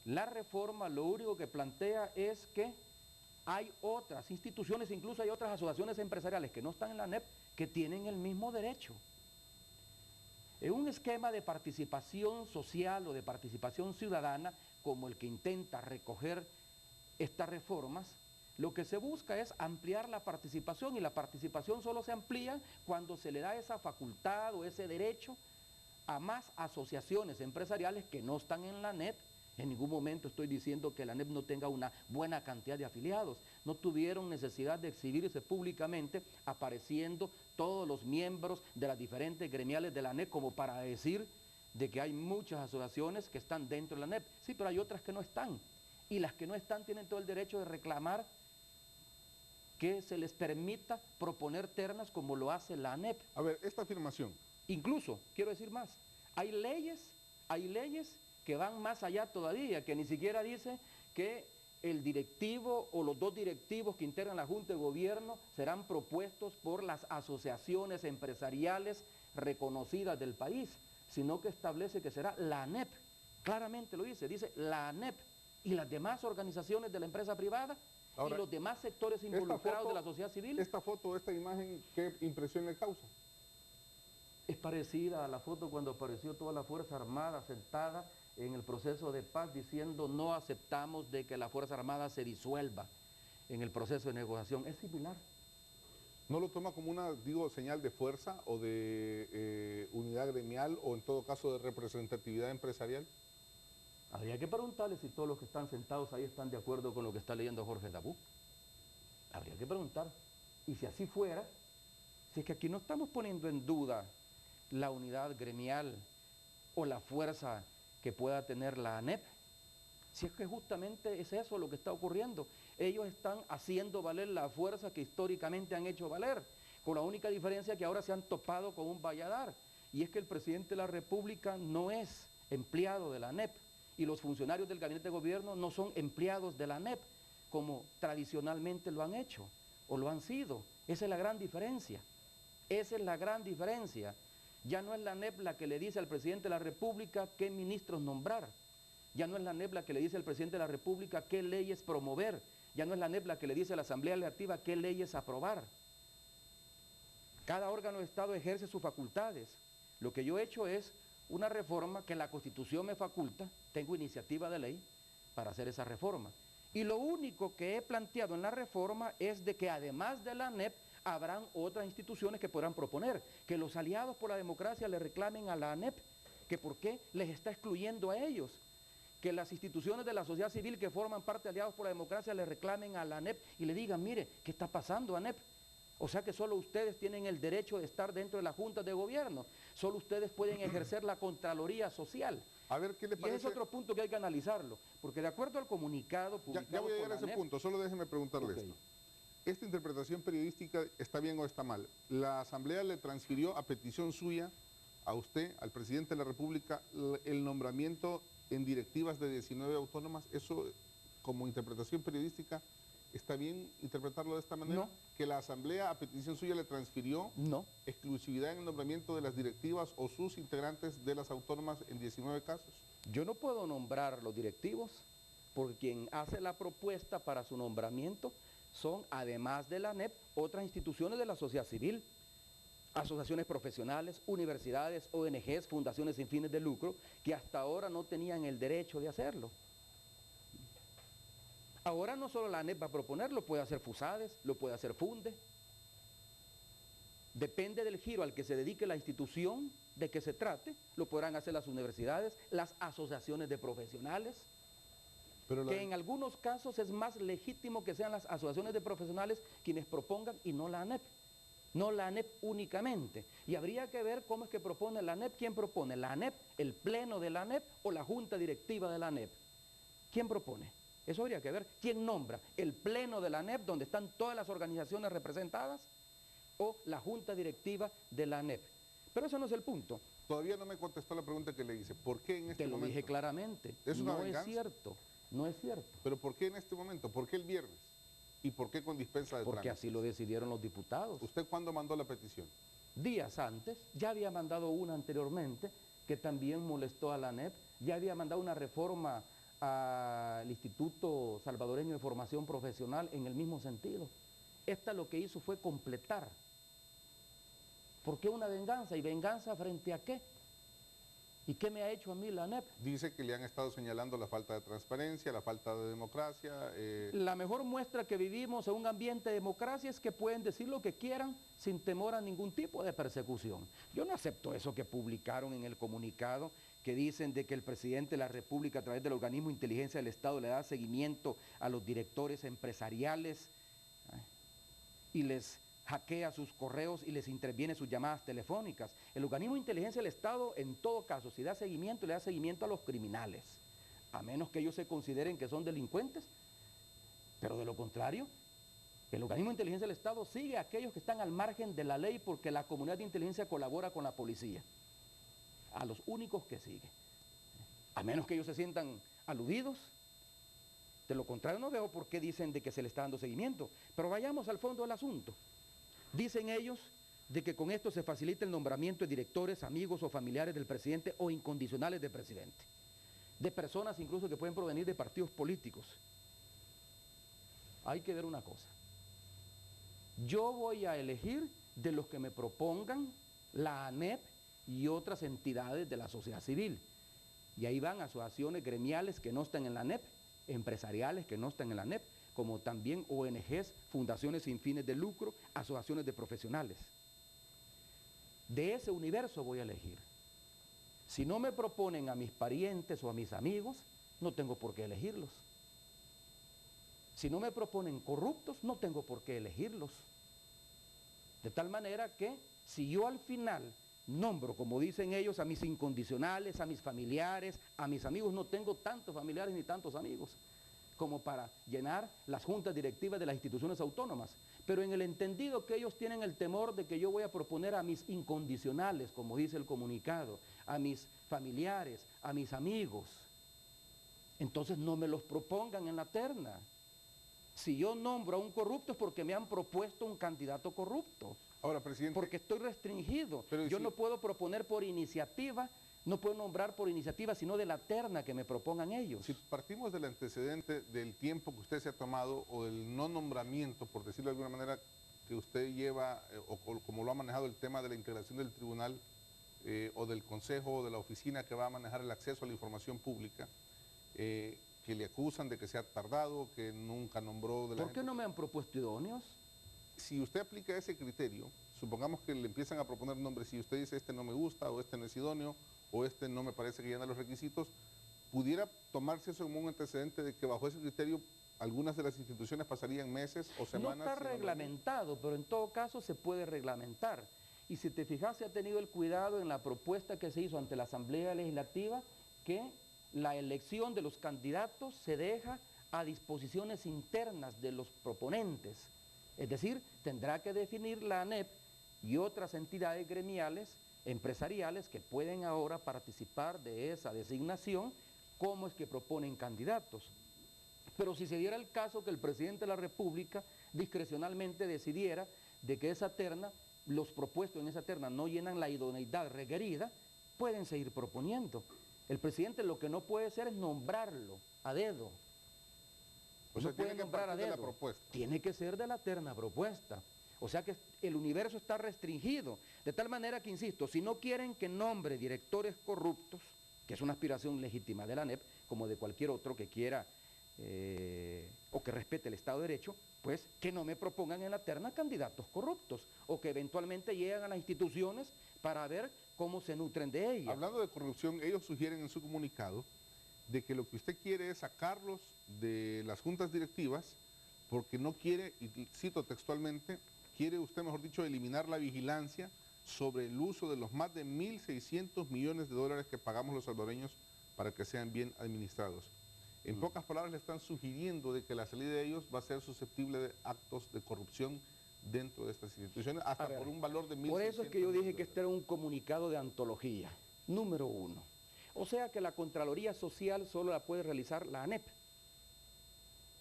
La reforma lo único que plantea es que hay otras instituciones, incluso hay otras asociaciones empresariales que no están en la ANEP, que tienen el mismo derecho. En un esquema de participación social o de participación ciudadana, como el que intenta recoger estas reformas, lo que se busca es ampliar la participación, y la participación solo se amplía cuando se le da esa facultad o ese derecho a más asociaciones empresariales que no están en la ANEP. En ningún momento estoy diciendo que la ANEP no tenga una buena cantidad de afiliados. No tuvieron necesidad de exhibirse públicamente apareciendo todos los miembros de las diferentes gremiales de la ANEP como para decir de que hay muchas asociaciones que están dentro de la ANEP. Sí, pero hay otras que no están. Y las que no están tienen todo el derecho de reclamar que se les permita proponer ternas como lo hace la ANEP. A ver, esta afirmación. Incluso, quiero decir más, hay leyes que van más allá todavía, que ni siquiera dice que el directivo o los dos directivos que integran la Junta de Gobierno serán propuestos por las asociaciones empresariales reconocidas del país, sino que establece que será la ANEP. Claramente lo dice la ANEP y las demás organizaciones de la empresa privada. Ahora, y los demás sectores involucrados de la sociedad civil. Esta foto, esta imagen, ¿qué impresión le causa? Es parecida a la foto cuando apareció toda la Fuerza Armada sentada en el proceso de paz diciendo no aceptamos de que la Fuerza Armada se disuelva en el proceso de negociación. Es similar. ¿No lo toma como una, señal de fuerza o de unidad gremial o en todo caso de representatividad empresarial? Habría que preguntarle si todos los que están sentados ahí están de acuerdo con lo que está leyendo Jorge Dabú. Habría que preguntar. Y si así fuera, si es que aquí no estamos poniendo en duda la unidad gremial o la fuerza que pueda tener la ANEP, si es que justamente es eso lo que está ocurriendo. Ellos están haciendo valer la fuerza que históricamente han hecho valer, con la única diferencia que ahora se han topado con un valladar, y es que el presidente de la República no es empleado de la ANEP, y los funcionarios del gabinete de gobierno no son empleados de la ANEP, como tradicionalmente lo han hecho, o lo han sido. Esa es la gran diferencia. Esa es la gran diferencia. Ya no es la ANEP la que le dice al presidente de la República qué ministros nombrar. Ya no es la ANEP la que le dice al presidente de la República qué leyes promover. Ya no es la ANEP la que le dice a la Asamblea Legislativa qué leyes aprobar. Cada órgano de Estado ejerce sus facultades. Lo que yo he hecho es una reforma que la Constitución me faculta, tengo iniciativa de ley para hacer esa reforma. Y lo único que he planteado en la reforma es de que además de la ANEP habrán otras instituciones que podrán proponer, que los aliados por la democracia le reclamen a la ANEP, que por qué les está excluyendo a ellos, que las instituciones de la sociedad civil que forman parte de aliados por la democracia le reclamen a la ANEP y le digan, mire, ¿qué está pasando, ANEP? O sea que solo ustedes tienen el derecho de estar dentro de la Junta de Gobierno, solo ustedes pueden ejercer la Contraloría Social. A ver, ¿qué le parece? Y ese es otro punto que hay que analizarlo, porque de acuerdo al comunicado publicado ya voy a llegar a ese ANEP, punto, solo déjeme preguntarle esto. ¿Esta interpretación periodística está bien o está mal? La Asamblea le transfirió a petición suya, a usted, al presidente de la República, el nombramiento en directivas de 19 autónomas. ¿Eso, como interpretación periodística, está bien interpretarlo de esta manera? No. ¿Que la Asamblea a petición suya le transfirió exclusividad en el nombramiento de las directivas o sus integrantes de las autónomas en 19 casos? Yo no puedo nombrar los directivos, porque quien hace la propuesta para su nombramiento son, además de la ANEP, otras instituciones de la sociedad civil, asociaciones profesionales, universidades, ONGs, fundaciones sin fines de lucro, que hasta ahora no tenían el derecho de hacerlo. Ahora no solo la ANEP va a proponerlo, puede hacer FUSADES, lo puede hacer FUNDE. Depende del giro al que se dedique la institución de que se trate, lo podrán hacer las universidades, las asociaciones de profesionales, que en algunos casos es más legítimo que sean las asociaciones de profesionales quienes propongan y no la ANEP. No la ANEP únicamente. Y habría que ver cómo es que propone la ANEP. ¿Quién propone? ¿La ANEP, el pleno de la ANEP o la junta directiva de la ANEP? ¿Quién propone? Eso habría que ver. ¿Quién nombra? ¿El pleno de la ANEP, donde están todas las organizaciones representadas? ¿O la junta directiva de la ANEP? Pero eso no es el punto. Todavía no me contestó la pregunta que le hice. ¿Por qué en este momento? Te lo dije claramente. ¿Es una no venganza? es cierto, no es cierto. ¿Pero por qué en este momento? ¿Por qué el viernes? ¿Y por qué con dispensa de Porque trámites? así lo decidieron los diputados. ¿Usted cuándo mandó la petición? Días antes, ya había mandado una anteriormente, que también molestó a la ANEP, ya había mandado una reforma al Instituto Salvadoreño de Formación Profesional en el mismo sentido. Esta lo que hizo fue completar. ¿Por qué una venganza? ¿Y venganza frente a qué? ¿Y qué me ha hecho a mí la ANEP? Dice que le han estado señalando la falta de transparencia, la falta de democracia. La mejor muestra que vivimos en un ambiente de democracia es que pueden decir lo que quieran sin temor a ningún tipo de persecución. Yo no acepto eso que publicaron en el comunicado, que dicen de que el presidente de la República a través del organismo de inteligencia del Estado le da seguimiento a los directores empresariales y les hackea sus correos y les interviene sus llamadas telefónicas. El organismo de inteligencia del Estado, en todo caso, si da seguimiento, le da seguimiento a los criminales, a menos que ellos se consideren que son delincuentes, pero de lo contrario, el organismo de inteligencia del Estado sigue a aquellos que están al margen de la ley porque la comunidad de inteligencia colabora con la policía, a los únicos que sigue, a menos que ellos se sientan aludidos. De lo contrario, no veo por qué dicen de que se le está dando seguimiento. Pero vayamos al fondo del asunto. Dicen ellos de que con esto se facilita el nombramiento de directores, amigos o familiares del presidente o incondicionales del presidente, de personas incluso que pueden provenir de partidos políticos. Hay que ver una cosa. Yo voy a elegir de los que me propongan la ANEP y otras entidades de la sociedad civil. Y ahí van asociaciones gremiales que no están en la ANEP, empresariales que no están en la ANEP, como también ONGs, fundaciones sin fines de lucro, asociaciones de profesionales. De ese universo voy a elegir. Si no me proponen a mis parientes o a mis amigos, no tengo por qué elegirlos. Si no me proponen corruptos, no tengo por qué elegirlos. De tal manera que si yo al final nombro, como dicen ellos, a mis incondicionales, a mis familiares, a mis amigos, no tengo tantos familiares ni tantos amigos como para llenar las juntas directivas de las instituciones autónomas, pero en el entendido que ellos tienen el temor de que yo voy a proponer a mis incondicionales, como dice el comunicado, a mis familiares, a mis amigos, entonces no me los propongan en la terna. Si yo nombro a un corrupto es porque me han propuesto un candidato corrupto. Ahora, presidente, porque estoy restringido. Pero yo no puedo proponer por iniciativa, no puedo nombrar por iniciativa, sino de la terna que me propongan ellos. Si partimos del antecedente del tiempo que usted se ha tomado o del no nombramiento, por decirlo de alguna manera, que usted lleva, o como lo ha manejado el tema de la integración del tribunal o del consejo o de la oficina que va a manejar el acceso a la información pública, que le acusan de que se ha tardado, que nunca nombró de la ¿Por qué no me han propuesto idóneos? Si usted aplica ese criterio, supongamos que le empiezan a proponer nombres, si usted dice este no me gusta, o este no es idóneo, o este no me parece que llena los requisitos, ¿pudiera tomarse eso como un antecedente de que bajo ese criterio algunas de las instituciones pasarían meses o semanas? No está reglamentado, pero en todo caso se puede reglamentar. Y si te fijas, se ha tenido el cuidado en la propuesta que se hizo ante la Asamblea Legislativa que la elección de los candidatos se deja a disposiciones internas de los proponentes. Es decir, tendrá que definir la ANEP y otras entidades gremiales, empresariales, que pueden ahora participar de esa designación, cómo es que proponen candidatos. Pero si se diera el caso que el presidente de la República discrecionalmente decidiera de que esa terna, los propuestos en esa terna no llenan la idoneidad requerida, pueden seguir proponiendo. El presidente lo que no puede hacer es nombrarlo a dedo. O sea, no puede nombrar a dedo. de la propuesta. Tiene que ser de la terna propuesta. O sea que el universo está restringido. De tal manera que, insisto, si no quieren que nombre directores corruptos, que es una aspiración legítima de la ANEP, como de cualquier otro que quiera o que respete el Estado de Derecho, pues que no me propongan en la terna candidatos corruptos o que eventualmente lleguen a las instituciones para ver cómo se nutren de ellas. Hablando de corrupción, ellos sugieren en su comunicado de que lo que usted quiere es sacarlos de las juntas directivas porque no quiere, y cito textualmente, quiere usted, mejor dicho, eliminar la vigilancia sobre el uso de los más de 1.600 millones de dólares que pagamos los salvadoreños para que sean bien administrados. En pocas palabras, le están sugiriendo de que la salida de ellos va a ser susceptible de actos de corrupción dentro de estas instituciones, hasta por un valor de 1.600 Por eso es que yo dije millones. que este era un comunicado de antología, número 1. O sea que la Contraloría Social solo la puede realizar la ANEP.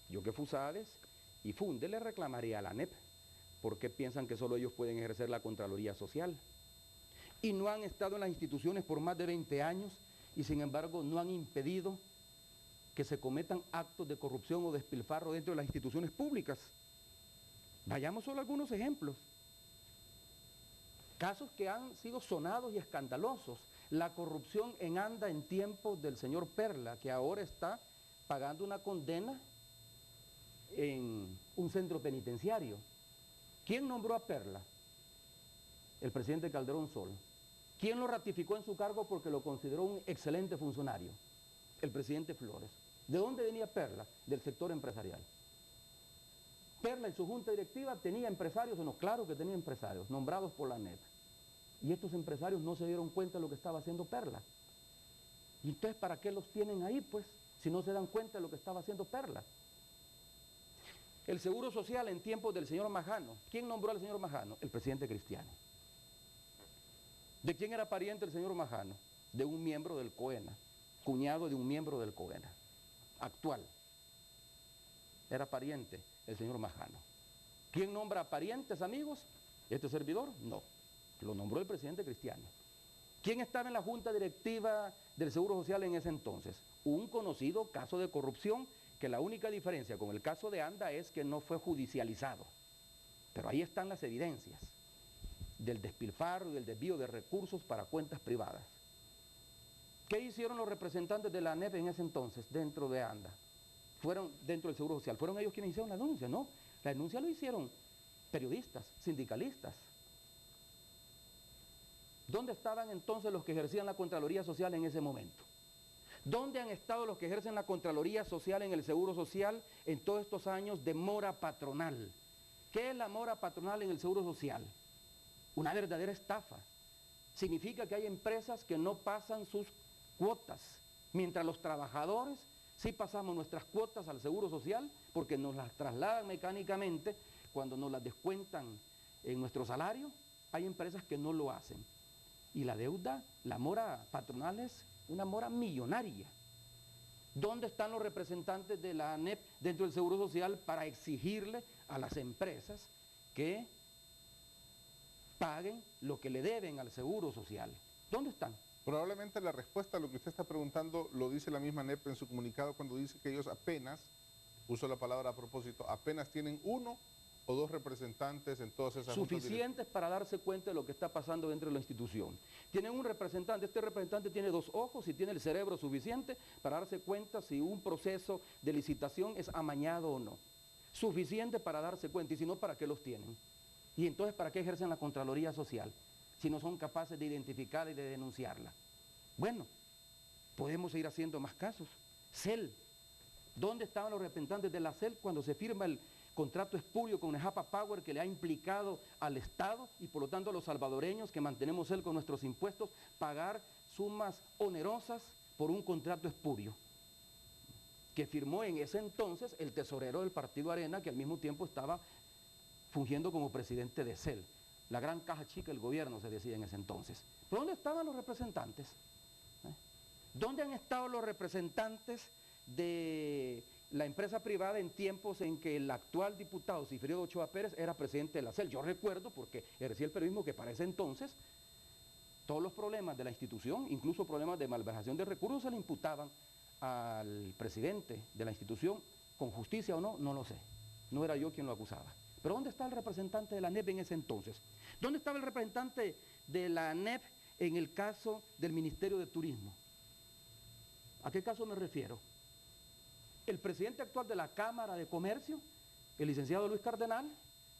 Yo que FUSADES y FUNDE le reclamaría a la ANEP, porque piensan que solo ellos pueden ejercer la Contraloría Social. Y no han estado en las instituciones por más de 20 años y sin embargo no han impedido que se cometan actos de corrupción o despilfarro dentro de las instituciones públicas. Vayamos solo a algunos ejemplos. Casos que han sido sonados y escandalosos. La corrupción en ANDA en tiempos del señor Perla, que ahora está pagando una condena en un centro penitenciario. ¿Quién nombró a Perla? El presidente Calderón Sol. ¿Quién lo ratificó en su cargo porque lo consideró un excelente funcionario? El presidente Flores. ¿De dónde venía Perla? Del sector empresarial. Perla en su junta directiva tenía empresarios, no, claro que tenía empresarios, nombrados por la ANEP. Y estos empresarios no se dieron cuenta de lo que estaba haciendo Perla. ¿Y entonces para qué los tienen ahí, pues, si no se dan cuenta de lo que estaba haciendo Perla? El Seguro Social en tiempos del señor Majano. ¿Quién nombró al señor Majano? El presidente Cristiano. ¿De quién era pariente el señor Majano? De un miembro del COENA, cuñado de un miembro del COENA, actual. Era pariente el señor Majano. ¿Quién nombra a parientes, amigos? ¿Este servidor? No, lo nombró el presidente Cristiano. ¿Quién estaba en la junta directiva del Seguro Social en ese entonces? Un conocido caso de corrupción que la única diferencia con el caso de ANDA es que no fue judicializado. Pero ahí están las evidencias del despilfarro y del desvío de recursos para cuentas privadas. ¿Qué hicieron los representantes de la ANEP en ese entonces dentro de ANDA? Fueron dentro del Seguro Social. ¿Fueron ellos quienes hicieron la denuncia? No, la denuncia lo hicieron periodistas, sindicalistas. ¿Dónde estaban entonces los que ejercían la Contraloría Social en ese momento? ¿Dónde han estado los que ejercen la Contraloría Social en el Seguro Social en todos estos años de mora patronal? ¿Qué es la mora patronal en el Seguro Social? Una verdadera estafa. Significa que hay empresas que no pasan sus cuotas, mientras los trabajadores sí pasamos nuestras cuotas al Seguro Social porque nos las trasladan mecánicamente cuando nos las descuentan en nuestro salario. Hay empresas que no lo hacen. Y la deuda, la mora patronal es una mora millonaria. ¿Dónde están los representantes de la ANEP dentro del Seguro Social para exigirle a las empresas que paguen lo que le deben al Seguro Social? ¿Dónde están? Probablemente la respuesta a lo que usted está preguntando lo dice la misma ANEP en su comunicado cuando dice que ellos apenas, uso la palabra a propósito, apenas tienen 1 o 2 representantes en todas esas juntas suficientes para darse cuenta de lo que está pasando dentro de la institución. Tienen un representante, este representante tiene 2 ojos y tiene el cerebro suficiente para darse cuenta si un proceso de licitación es amañado o no. Suficiente para darse cuenta, y si no, ¿para qué los tienen? Y entonces, ¿para qué ejercen la Contraloría Social? Si no son capaces de identificarla y de denunciarla. Bueno, podemos ir haciendo más casos. CEL. ¿Dónde estaban los representantes de la CEL cuando se firma el contrato espurio con Nejapa Power que le ha implicado al Estado y por lo tanto a los salvadoreños que mantenemos CEL con nuestros impuestos pagar sumas onerosas por un contrato espurio que firmó en ese entonces el tesorero del Partido Arena, que al mismo tiempo estaba fungiendo como presidente de CEL? La gran caja chica del gobierno se decía en ese entonces. ¿Pero dónde estaban los representantes? ¿Dónde han estado los representantes de la empresa privada en tiempos en que el actual diputado Sigfrido Ochoa Pérez era presidente de la CEL? Yo recuerdo, porque ejercí el periodismo, que para ese entonces todos los problemas de la institución, incluso problemas de malversación de recursos, se le imputaban al presidente de la institución, con justicia o no, no lo sé. No era yo quien lo acusaba. Pero ¿dónde está el representante de la ANEP en ese entonces? ¿Dónde estaba el representante de la ANEP en el caso del Ministerio de Turismo? ¿A qué caso me refiero? El presidente actual de la Cámara de Comercio, el licenciado Luis Cardenal,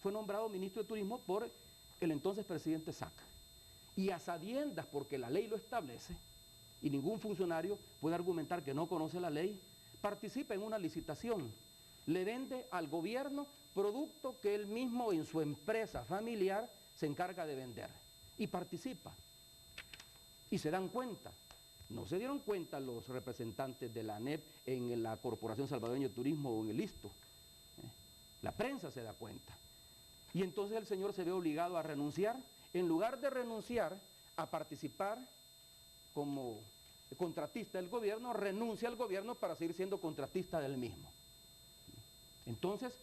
fue nombrado ministro de Turismo por el entonces presidente Saca. Y a sabiendas, porque la ley lo establece, y ningún funcionario puede argumentar que no conoce la ley, participa en una licitación, le vende al gobierno producto que él mismo en su empresa familiar se encarga de vender, y participa. Y se dan cuenta No se dieron cuenta los representantes de la ANEP en la Corporación Salvadoreña de Turismo o en el ISTO. La prensa se da cuenta. Y entonces el señor se ve obligado a renunciar. En lugar de renunciar a participar como contratista del gobierno, renuncia al gobierno para seguir siendo contratista del mismo. Entonces,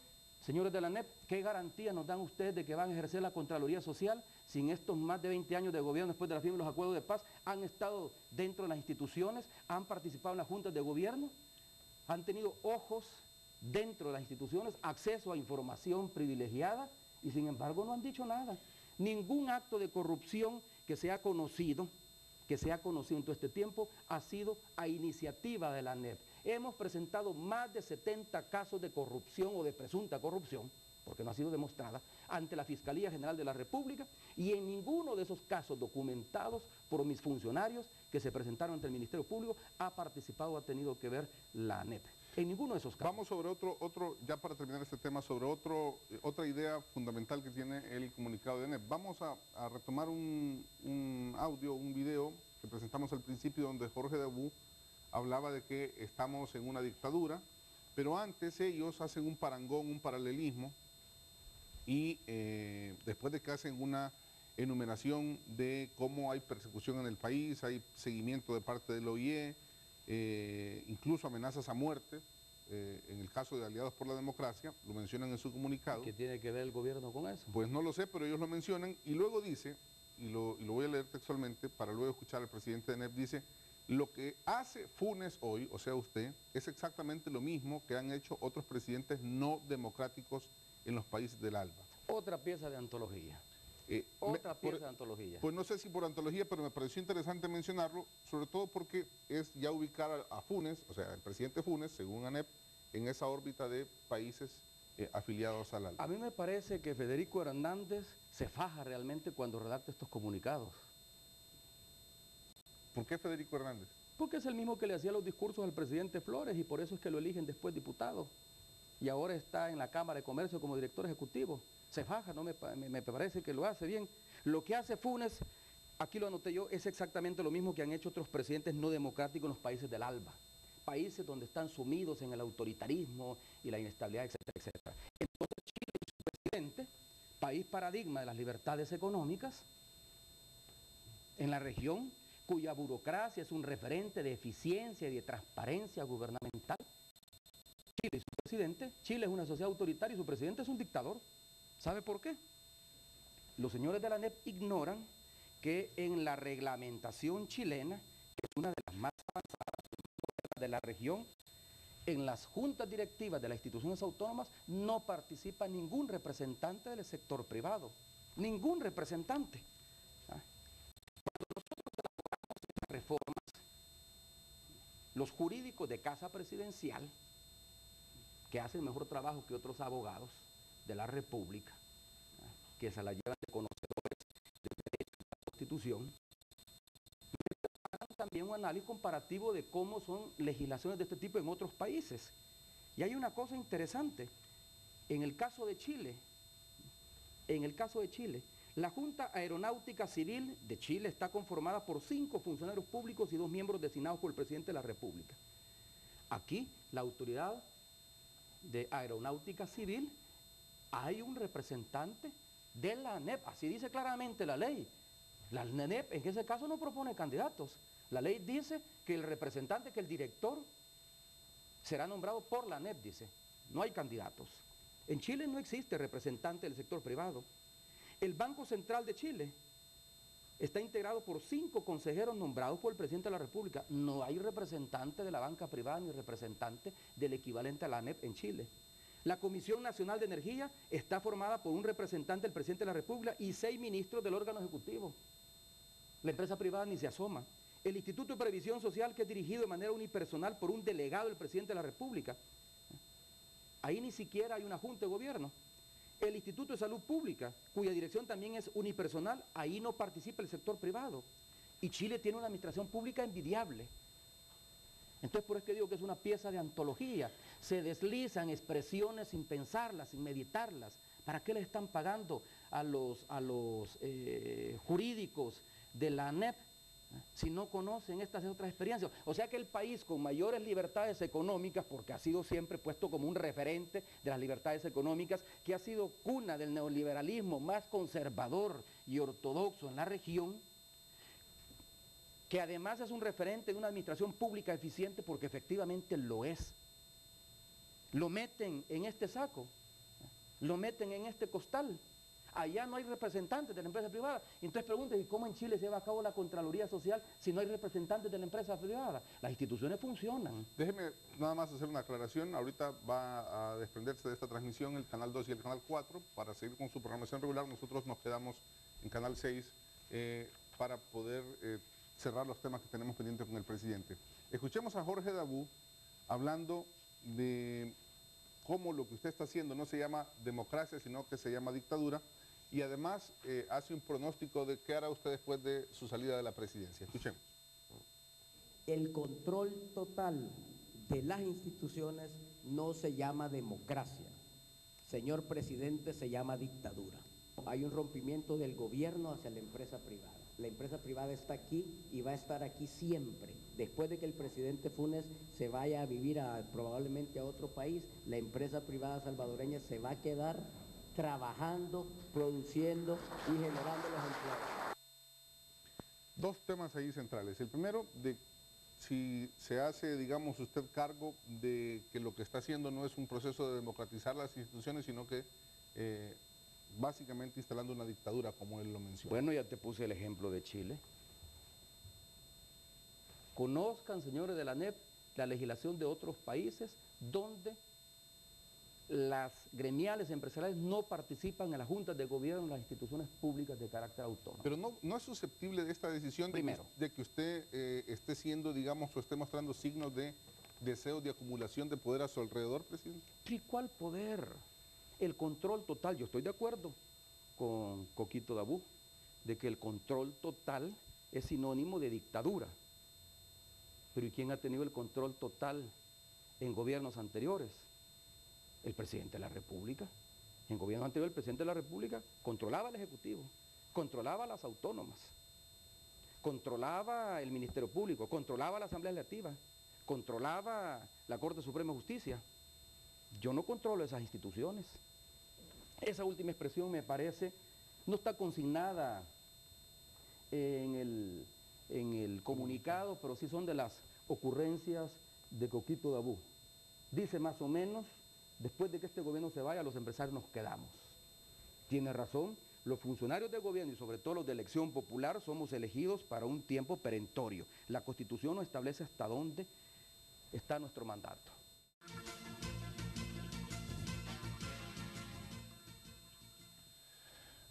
señores de la ANEP, ¿qué garantía nos dan ustedes de que van a ejercer la Contraloría Social si en estos más de 20 años de gobierno después de la firma de los acuerdos de paz han estado dentro de las instituciones, han participado en las juntas de gobierno, han tenido ojos dentro de las instituciones, acceso a información privilegiada y sin embargo no han dicho nada? Ningún acto de corrupción que se ha conocido en todo este tiempo ha sido a iniciativa de la ANEP. Hemos presentado más de 70 casos de corrupción o de presunta corrupción, porque no ha sido demostrada, ante la Fiscalía General de la República, y en ninguno de esos casos documentados por mis funcionarios que se presentaron ante el Ministerio Público ha participado o ha tenido que ver la ANEP. En ninguno de esos casos. Vamos sobre otro, ya para terminar este tema, sobre otra idea fundamental que tiene el comunicado de ANEP. Vamos a retomar un audio, un video que presentamos al principio donde Jorge Dabú hablaba de que estamos en una dictadura, pero antes ellos hacen un parangón, un paralelismo, y después de que hacen una enumeración de cómo hay persecución en el país, hay seguimiento de parte del OIE, incluso amenazas a muerte, en el caso de Aliados por la Democracia, lo mencionan en su comunicado. ¿Qué tiene que ver el gobierno con eso? Pues no lo sé, pero ellos lo mencionan, y luego dice, y lo voy a leer textualmente para luego escuchar al presidente de ANEP, dice: lo que hace Funes hoy, o sea usted, es exactamente lo mismo que han hecho otros presidentes no democráticos en los países del ALBA. Otra pieza de antología. Otra pieza de antología. Pues no sé si por antología, pero me pareció interesante mencionarlo, sobre todo porque es ya ubicar a Funes, o sea, el presidente Funes, según ANEP, en esa órbita de países afiliados al ALBA. A mí me parece que Federico Hernández se faja realmente cuando redacta estos comunicados. ¿Por qué Federico Hernández? Porque es el mismo que le hacía los discursos al presidente Flores y por eso es que lo eligen después diputado. Y ahora está en la Cámara de Comercio como director ejecutivo. Se faja, ¿no? Me parece que lo hace bien. Lo que hace Funes, aquí lo anoté yo, es exactamente lo mismo que han hecho otros presidentes no democráticos en los países del ALBA. Países donde están sumidos en el autoritarismo y la inestabilidad, etcétera, etcétera. Entonces Chile y su presidente, país paradigma de las libertades económicas, en la región, cuya burocracia es un referente de eficiencia y de transparencia gubernamental. Chile y su presidente, Chile es una sociedad autoritaria y su presidente es un dictador. ¿Sabe por qué? Los señores de la ANEP ignoran que en la reglamentación chilena, que es una de las más avanzadas de la región, en las juntas directivas de las instituciones autónomas no participa ningún representante del sector privado. Ningún representante. Cuando nosotros elaboramos estas reformas, los jurídicos de Casa Presidencial, que hacen mejor trabajo que otros abogados de la República, que se la llevan de conocedores del derecho de la Constitución, también un análisis comparativo de cómo son legislaciones de este tipo en otros países. Y hay una cosa interesante, en el caso de Chile, la Junta Aeronáutica Civil de Chile está conformada por 5 funcionarios públicos y 2 miembros designados por el presidente de la República. Aquí, la autoridad de Aeronáutica Civil, hay un representante de la ANEP, así dice claramente la ley. La ANEP en ese caso no propone candidatos. La ley dice que el representante, que el director, será nombrado por la ANEP, dice. No hay candidatos. En Chile no existe representante del sector privado. El Banco Central de Chile está integrado por 5 consejeros nombrados por el presidente de la República. No hay representante de la banca privada ni representante del equivalente a la ANEP en Chile. La Comisión Nacional de Energía está formada por un representante del presidente de la República y 6 ministros del órgano ejecutivo. La empresa privada ni se asoma. El Instituto de Previsión Social, que es dirigido de manera unipersonal por un delegado del presidente de la República. Ahí ni siquiera hay una junta de gobierno. El Instituto de Salud Pública, cuya dirección también es unipersonal, ahí no participa el sector privado. Y Chile tiene una administración pública envidiable. Entonces, por eso que digo que es una pieza de antología. Se deslizan expresiones sin pensarlas, sin meditarlas. ¿Para qué le están pagando a los jurídicos de la ANEP si no conocen estas otras experiencias? O sea que el país con mayores libertades económicas, porque ha sido siempre puesto como un referente de las libertades económicas, que ha sido cuna del neoliberalismo más conservador y ortodoxo en la región, que además es un referente de una administración pública eficiente, porque efectivamente lo es. Lo meten en este saco, lo meten en este costal. Allá no hay representantes de la empresa privada. Entonces pregunten, ¿y cómo en Chile se lleva a cabo la Contraloría Social si no hay representantes de la empresa privada? Las instituciones funcionan. Déjeme nada más hacer una aclaración. Ahorita va a desprenderse de esta transmisión el Canal 2 y el Canal 4. Para seguir con su programación regular, nosotros nos quedamos en Canal 6 para poder cerrar los temas que tenemos pendientes con el presidente. Escuchemos a Jorge Dabú hablando de cómo lo que usted está haciendo no se llama democracia, sino que se llama dictadura, y además hace un pronóstico de qué hará usted después de su salida de la presidencia. Escuchemos. El control total de las instituciones no se llama democracia. Señor presidente, se llama dictadura. Hay un rompimiento del gobierno hacia la empresa privada. La empresa privada está aquí y va a estar aquí siempre. Después de que el presidente Funes se vaya a vivir probablemente a otro país, la empresa privada salvadoreña se va a quedar trabajando, produciendo y generando los empleos. Dos temas ahí centrales. El primero, de si se hace, digamos, usted cargo de que lo que está haciendo no es un proceso de democratizar las instituciones, sino que básicamente instalando una dictadura, como él lo menciona. Bueno, ya te puse el ejemplo de Chile. Conozcan, señores de la ANEP, la legislación de otros países donde las gremiales empresariales no participan en las juntas de gobierno en las instituciones públicas de carácter autónomo. Pero no es susceptible de esta decisión de que usted esté siendo, digamos, o esté mostrando signos de deseo de acumulación de poder a su alrededor, presidente. ¿Y cuál poder? El control total. Yo estoy de acuerdo con Coquito Dabú de que el control total es sinónimo de dictadura. Pero ¿y quién ha tenido el control total en gobiernos anteriores? El presidente de la República. En gobierno anterior el presidente de la República controlaba el Ejecutivo, controlaba las autónomas, controlaba el Ministerio Público, controlaba la Asamblea Legislativa, controlaba la Corte Suprema de Justicia. Yo no controlo esas instituciones. Esa última expresión me parece, no está consignada en el comunicado, pero sí son de las ocurrencias de Coquito Dabú. Dice más o menos, después de que este gobierno se vaya, los empresarios nos quedamos. Tiene razón, los funcionarios de gobierno y sobre todo los de elección popular somos elegidos para un tiempo perentorio. La Constitución nos establece hasta dónde está nuestro mandato.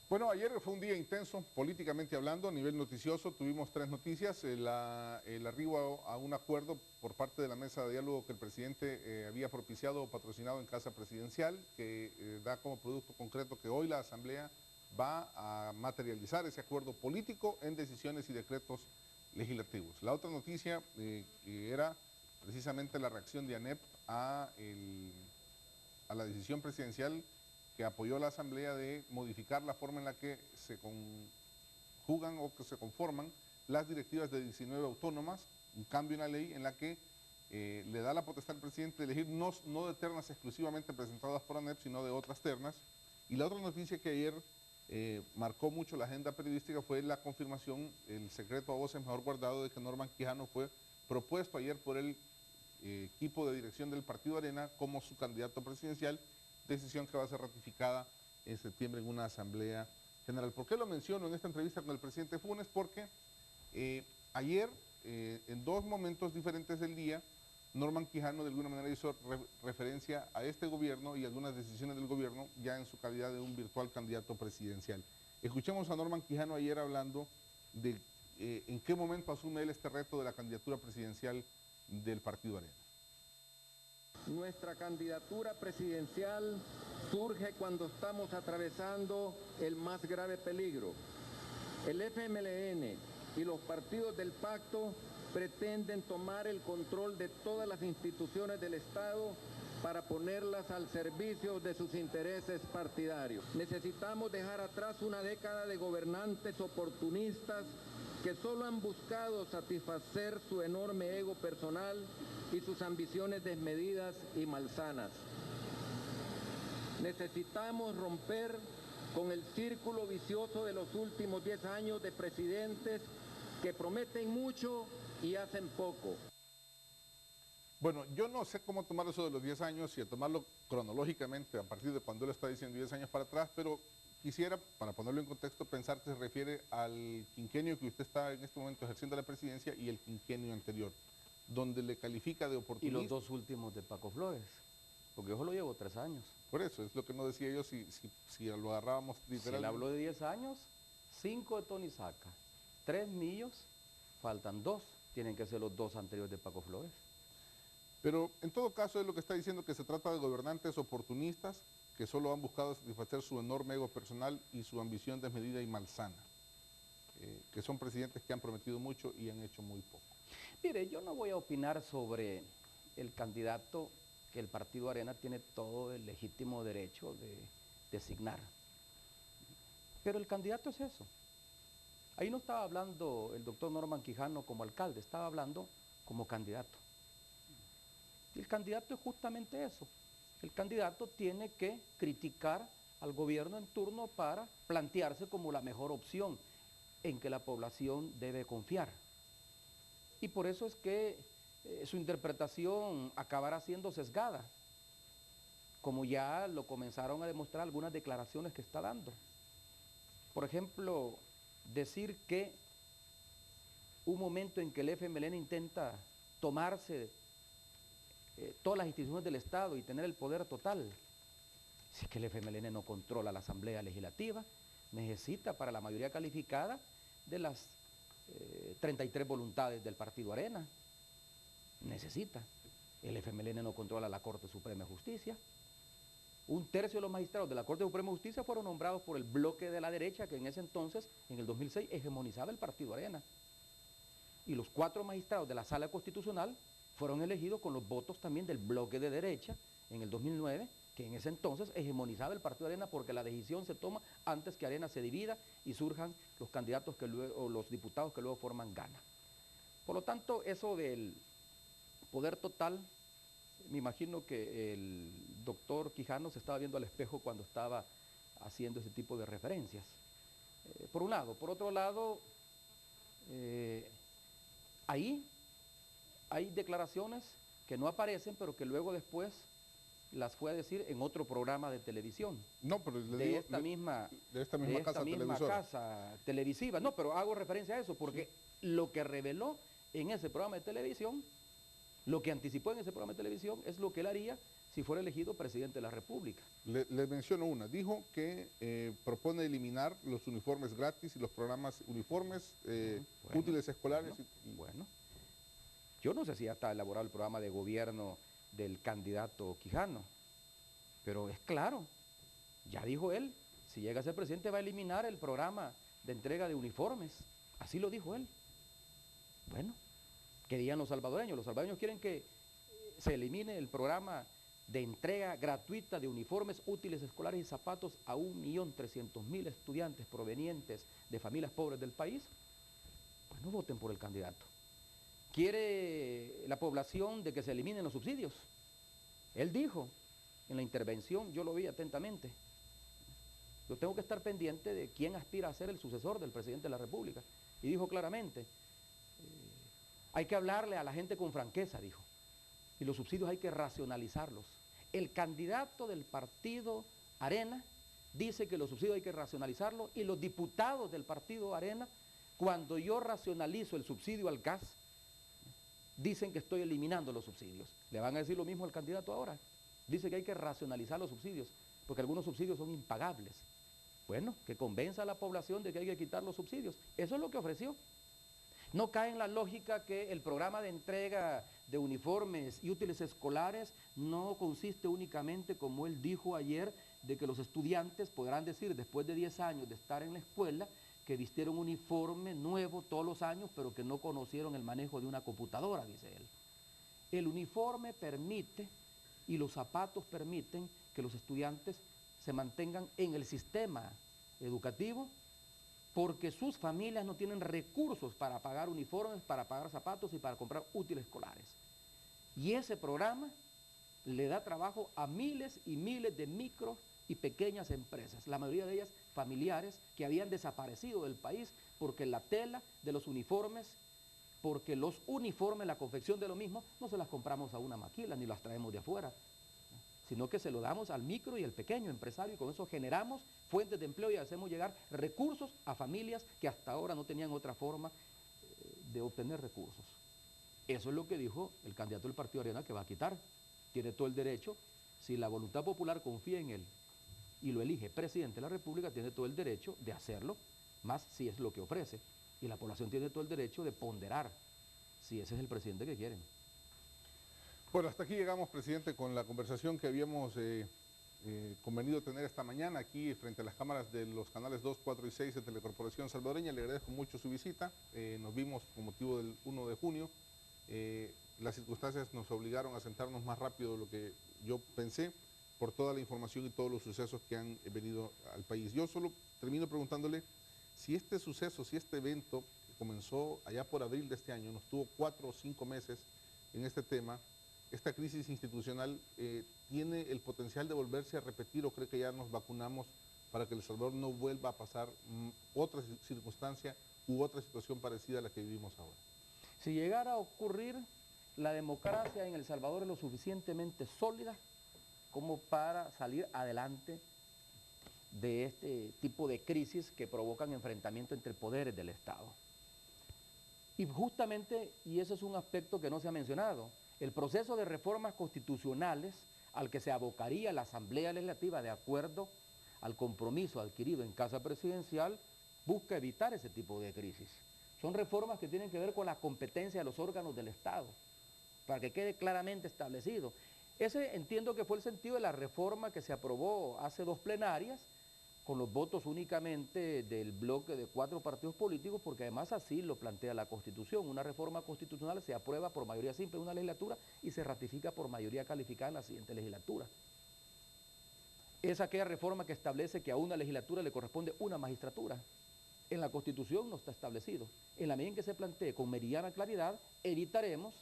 Bueno, ayer fue un día intenso, políticamente hablando, a nivel noticioso. Tuvimos tres noticias: el arribo a un acuerdo por parte de la mesa de diálogo que el presidente había propiciado o patrocinado en Casa Presidencial, que da como producto concreto que hoy la Asamblea va a materializar ese acuerdo político en decisiones y decretos legislativos. La otra noticia que era precisamente la reacción de ANEP a la decisión presidencial que apoyó la Asamblea de modificar la forma en la que se conjugan o que se conforman las directivas de 19 autónomas, un cambio en la ley en la que le da la potestad al presidente de elegir no de ternas exclusivamente presentadas por ANEP, sino de otras ternas. Y la otra noticia que ayer marcó mucho la agenda periodística fue la confirmación, el secreto a voces mejor guardado, de que Norman Quijano fue propuesto ayer por el equipo de dirección del Partido Arena como su candidato presidencial, decisión que va a ser ratificada en septiembre en una asamblea general. ¿Por qué lo menciono en esta entrevista con el presidente Funes? Porque ayer, en dos momentos diferentes del día, Norman Quijano de alguna manera hizo referencia a este gobierno y algunas decisiones del gobierno ya en su calidad de un virtual candidato presidencial. Escuchemos a Norman Quijano ayer hablando de en qué momento asume él este reto de la candidatura presidencial del Partido Arena. Nuestra candidatura presidencial surge cuando estamos atravesando el más grave peligro. El FMLN y los partidos del pacto pretenden tomar el control de todas las instituciones del Estado para ponerlas al servicio de sus intereses partidarios. Necesitamos dejar atrás una década de gobernantes oportunistas que solo han buscado satisfacer su enorme ego personal y sus ambiciones desmedidas y malsanas. Necesitamos romper con el círculo vicioso de los últimos 10 años de presidentes que prometen mucho y hacen poco. Bueno, yo no sé cómo tomar eso de los 10 años y a tomarlo cronológicamente a partir de cuando él está diciendo 10 años para atrás, pero quisiera, para ponerlo en contexto, pensar que se refiere al quinquenio que usted está en este momento ejerciendo la presidencia y el quinquenio anterior, donde le califica de oportunista. Y los dos últimos de Paco Flores, porque yo solo llevo 3 años. Por eso, es lo que no decía yo, si lo agarrábamos literalmente. Si él habló de 10 años, 5 de Tony Saca, 3 míos, faltan 2, tienen que ser los 2 anteriores de Paco Flores. Pero en todo caso es lo que está diciendo, que se trata de gobernantes oportunistas que solo han buscado satisfacer su enorme ego personal y su ambición desmedida y malsana, que son presidentes que han prometido mucho y han hecho muy poco. Mire, yo no voy a opinar sobre el candidato que el Partido Arena tiene todo el legítimo derecho de designar. Pero el candidato es eso. Ahí no estaba hablando el doctor Norman Quijano como alcalde, estaba hablando como candidato. Y el candidato es justamente eso. El candidato tiene que criticar al gobierno en turno para plantearse como la mejor opción en que la población debe confiar. Y por eso es que su interpretación acabará siendo sesgada, como ya lo comenzaron a demostrar algunas declaraciones que está dando. Por ejemplo, decir que un momento en que el FMLN intenta tomarse todas las instituciones del Estado y tener el poder total. Si es que el FMLN no controla la Asamblea Legislativa, necesita para la mayoría calificada de las 33 voluntades del Partido Arena. Necesita. El FMLN no controla la Corte Suprema de Justicia. 1/3 de los magistrados de la Corte Suprema de Justicia fueron nombrados por el bloque de la derecha que en ese entonces, en el 2006, hegemonizaba el Partido Arena. Y los 4 magistrados de la Sala Constitucional fueron elegidos con los votos también del bloque de derecha en el 2009, que en ese entonces hegemonizaba el Partido Arena porque la decisión se toma antes que Arena se divida y surjan los candidatos que luego, o los diputados que luego forman Gana. Por lo tanto, eso del poder total, me imagino que el doctor Quijano se estaba viendo al espejo cuando estaba haciendo ese tipo de referencias. Por un lado. Por otro lado, ahí hay declaraciones que no aparecen, pero que luego después las fue a decir en otro programa de televisión. No, pero le de digo, esta misma casa televisiva. No, pero hago referencia a eso porque sí, lo que reveló en ese programa de televisión, lo que anticipó en ese programa de televisión es lo que él haría si fuera elegido presidente de la República. Le menciono una. Dijo que propone eliminar los uniformes gratis y los programas uniformes útiles escolares. Bueno. Yo no sé si ya está elaborado el programa de gobierno del candidato Quijano, pero es claro, ya dijo él, si llega a ser presidente va a eliminar el programa de entrega de uniformes, así lo dijo él. Bueno, ¿qué digan los salvadoreños? Los salvadoreños quieren que se elimine el programa de entrega gratuita de uniformes útiles escolares y zapatos a 1.300.000 estudiantes provenientes de familias pobres del país. Bueno, voten por el candidato. ¿Quiere la población de que se eliminen los subsidios? Él dijo en la intervención, yo lo vi atentamente, yo tengo que estar pendiente de quién aspira a ser el sucesor del presidente de la República. Y dijo claramente, hay que hablarle a la gente con franqueza, dijo, y los subsidios hay que racionalizarlos. El candidato del partido Arena dice que los subsidios hay que racionalizarlos y los diputados del partido Arena, cuando yo racionalizo el subsidio al gas, dicen que estoy eliminando los subsidios. Le van a decir lo mismo al candidato ahora. Dice que hay que racionalizar los subsidios, porque algunos subsidios son impagables. Bueno, que convenza a la población de que hay que quitar los subsidios. Eso es lo que ofreció. No cae en la lógica que el programa de entrega de uniformes y útiles escolares no consiste únicamente, como él dijo ayer, de que los estudiantes podrán decir, después de 10 años de estar en la escuela, que vistieron un uniforme nuevo todos los años, pero que no conocieron el manejo de una computadora, dice él. El uniforme permite y los zapatos permiten que los estudiantes se mantengan en el sistema educativo porque sus familias no tienen recursos para pagar uniformes, para pagar zapatos y para comprar útiles escolares. Y ese programa le da trabajo a miles y miles de micro y pequeñas empresas, la mayoría de ellas familiares que habían desaparecido del país porque la tela de los uniformes, porque los uniformes, la confección de lo mismo, no se las compramos a una maquila ni las traemos de afuera, sino que se lo damos al micro y al pequeño empresario y con eso generamos fuentes de empleo y hacemos llegar recursos a familias que hasta ahora no tenían otra forma de obtener recursos. Eso es lo que dijo el candidato del Partido Arena que va a quitar. Tiene todo el derecho, si la voluntad popular confía en él y lo elige presidente de la República, tiene todo el derecho de hacerlo, más si es lo que ofrece. Y la población tiene todo el derecho de ponderar si ese es el presidente que quieren. Bueno, hasta aquí llegamos, presidente, con la conversación que habíamos convenido tener esta mañana aquí frente a las cámaras de los canales 2, 4 y 6 de Telecorporación Salvadoreña. Le agradezco mucho su visita. Nos vimos con motivo del 1 de junio. Las circunstancias nos obligaron a sentarnos más rápido de lo que yo pensé por toda la información y todos los sucesos que han venido al país. Yo solo termino preguntándole si este suceso, si este evento que comenzó allá por abril de este año, nos tuvo 4 o 5 meses en este tema, esta crisis institucional tiene el potencial de volverse a repetir o cree que ya nos vacunamos para que El Salvador no vuelva a pasar otra circunstancia u otra situación parecida a la que vivimos ahora. Si llegara a ocurrir, la democracia en El Salvador es lo suficientemente sólida como para salir adelante de este tipo de crisis que provocan enfrentamiento entre poderes del Estado. Y justamente, y ese es un aspecto que no se ha mencionado, el proceso de reformas constitucionales al que se abocaría la Asamblea Legislativa de acuerdo al compromiso adquirido en Casa Presidencial busca evitar ese tipo de crisis. Son reformas que tienen que ver con la competencia de los órganos del Estado, para que quede claramente establecido. Ese entiendo que fue el sentido de la reforma que se aprobó hace 2 plenarias, con los votos únicamente del bloque de 4 partidos políticos, porque además así lo plantea la Constitución. Una reforma constitucional se aprueba por mayoría simple en una legislatura y se ratifica por mayoría calificada en la siguiente legislatura. Es aquella reforma que establece que a una legislatura le corresponde una magistratura. En la Constitución no está establecido. En la medida en que se plantee con meridiana claridad, evitaremos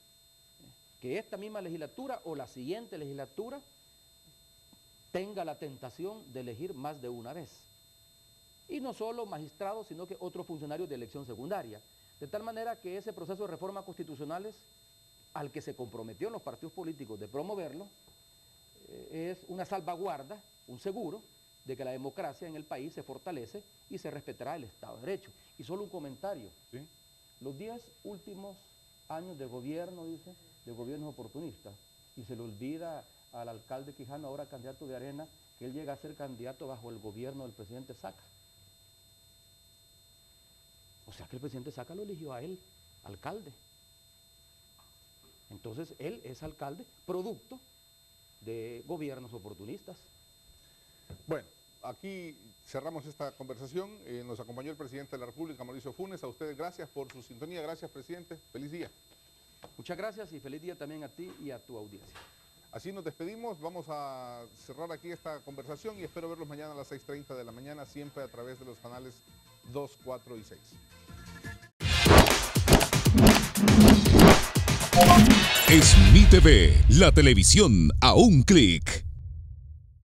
que esta misma legislatura o la siguiente legislatura tenga la tentación de elegir más de una vez. Y no solo magistrados, sino que otros funcionarios de elección secundaria. De tal manera que ese proceso de reformas constitucionales al que se comprometió en los partidos políticos de promoverlo, es una salvaguarda, un seguro, de que la democracia en el país se fortalece y se respetará el Estado de Derecho. Y solo un comentario. ¿Sí? Los 10 últimos años de gobierno, dice, de gobiernos oportunistas, y se le olvida al alcalde Quijano, ahora candidato de Arena, que él llega a ser candidato bajo el gobierno del presidente Saca. O sea que el presidente Saca lo eligió a él, alcalde. Entonces él es alcalde producto de gobiernos oportunistas. Bueno, aquí cerramos esta conversación. Nos acompañó el presidente de la República, Mauricio Funes. A ustedes gracias por su sintonía. Gracias, presidente. Feliz día. Muchas gracias y feliz día también a ti y a tu audiencia. Así nos despedimos. Vamos a cerrar aquí esta conversación y espero verlos mañana a las 6:30 de la mañana, siempre a través de los canales 2, 4 y 6. Es Mi TV, la televisión a un clic.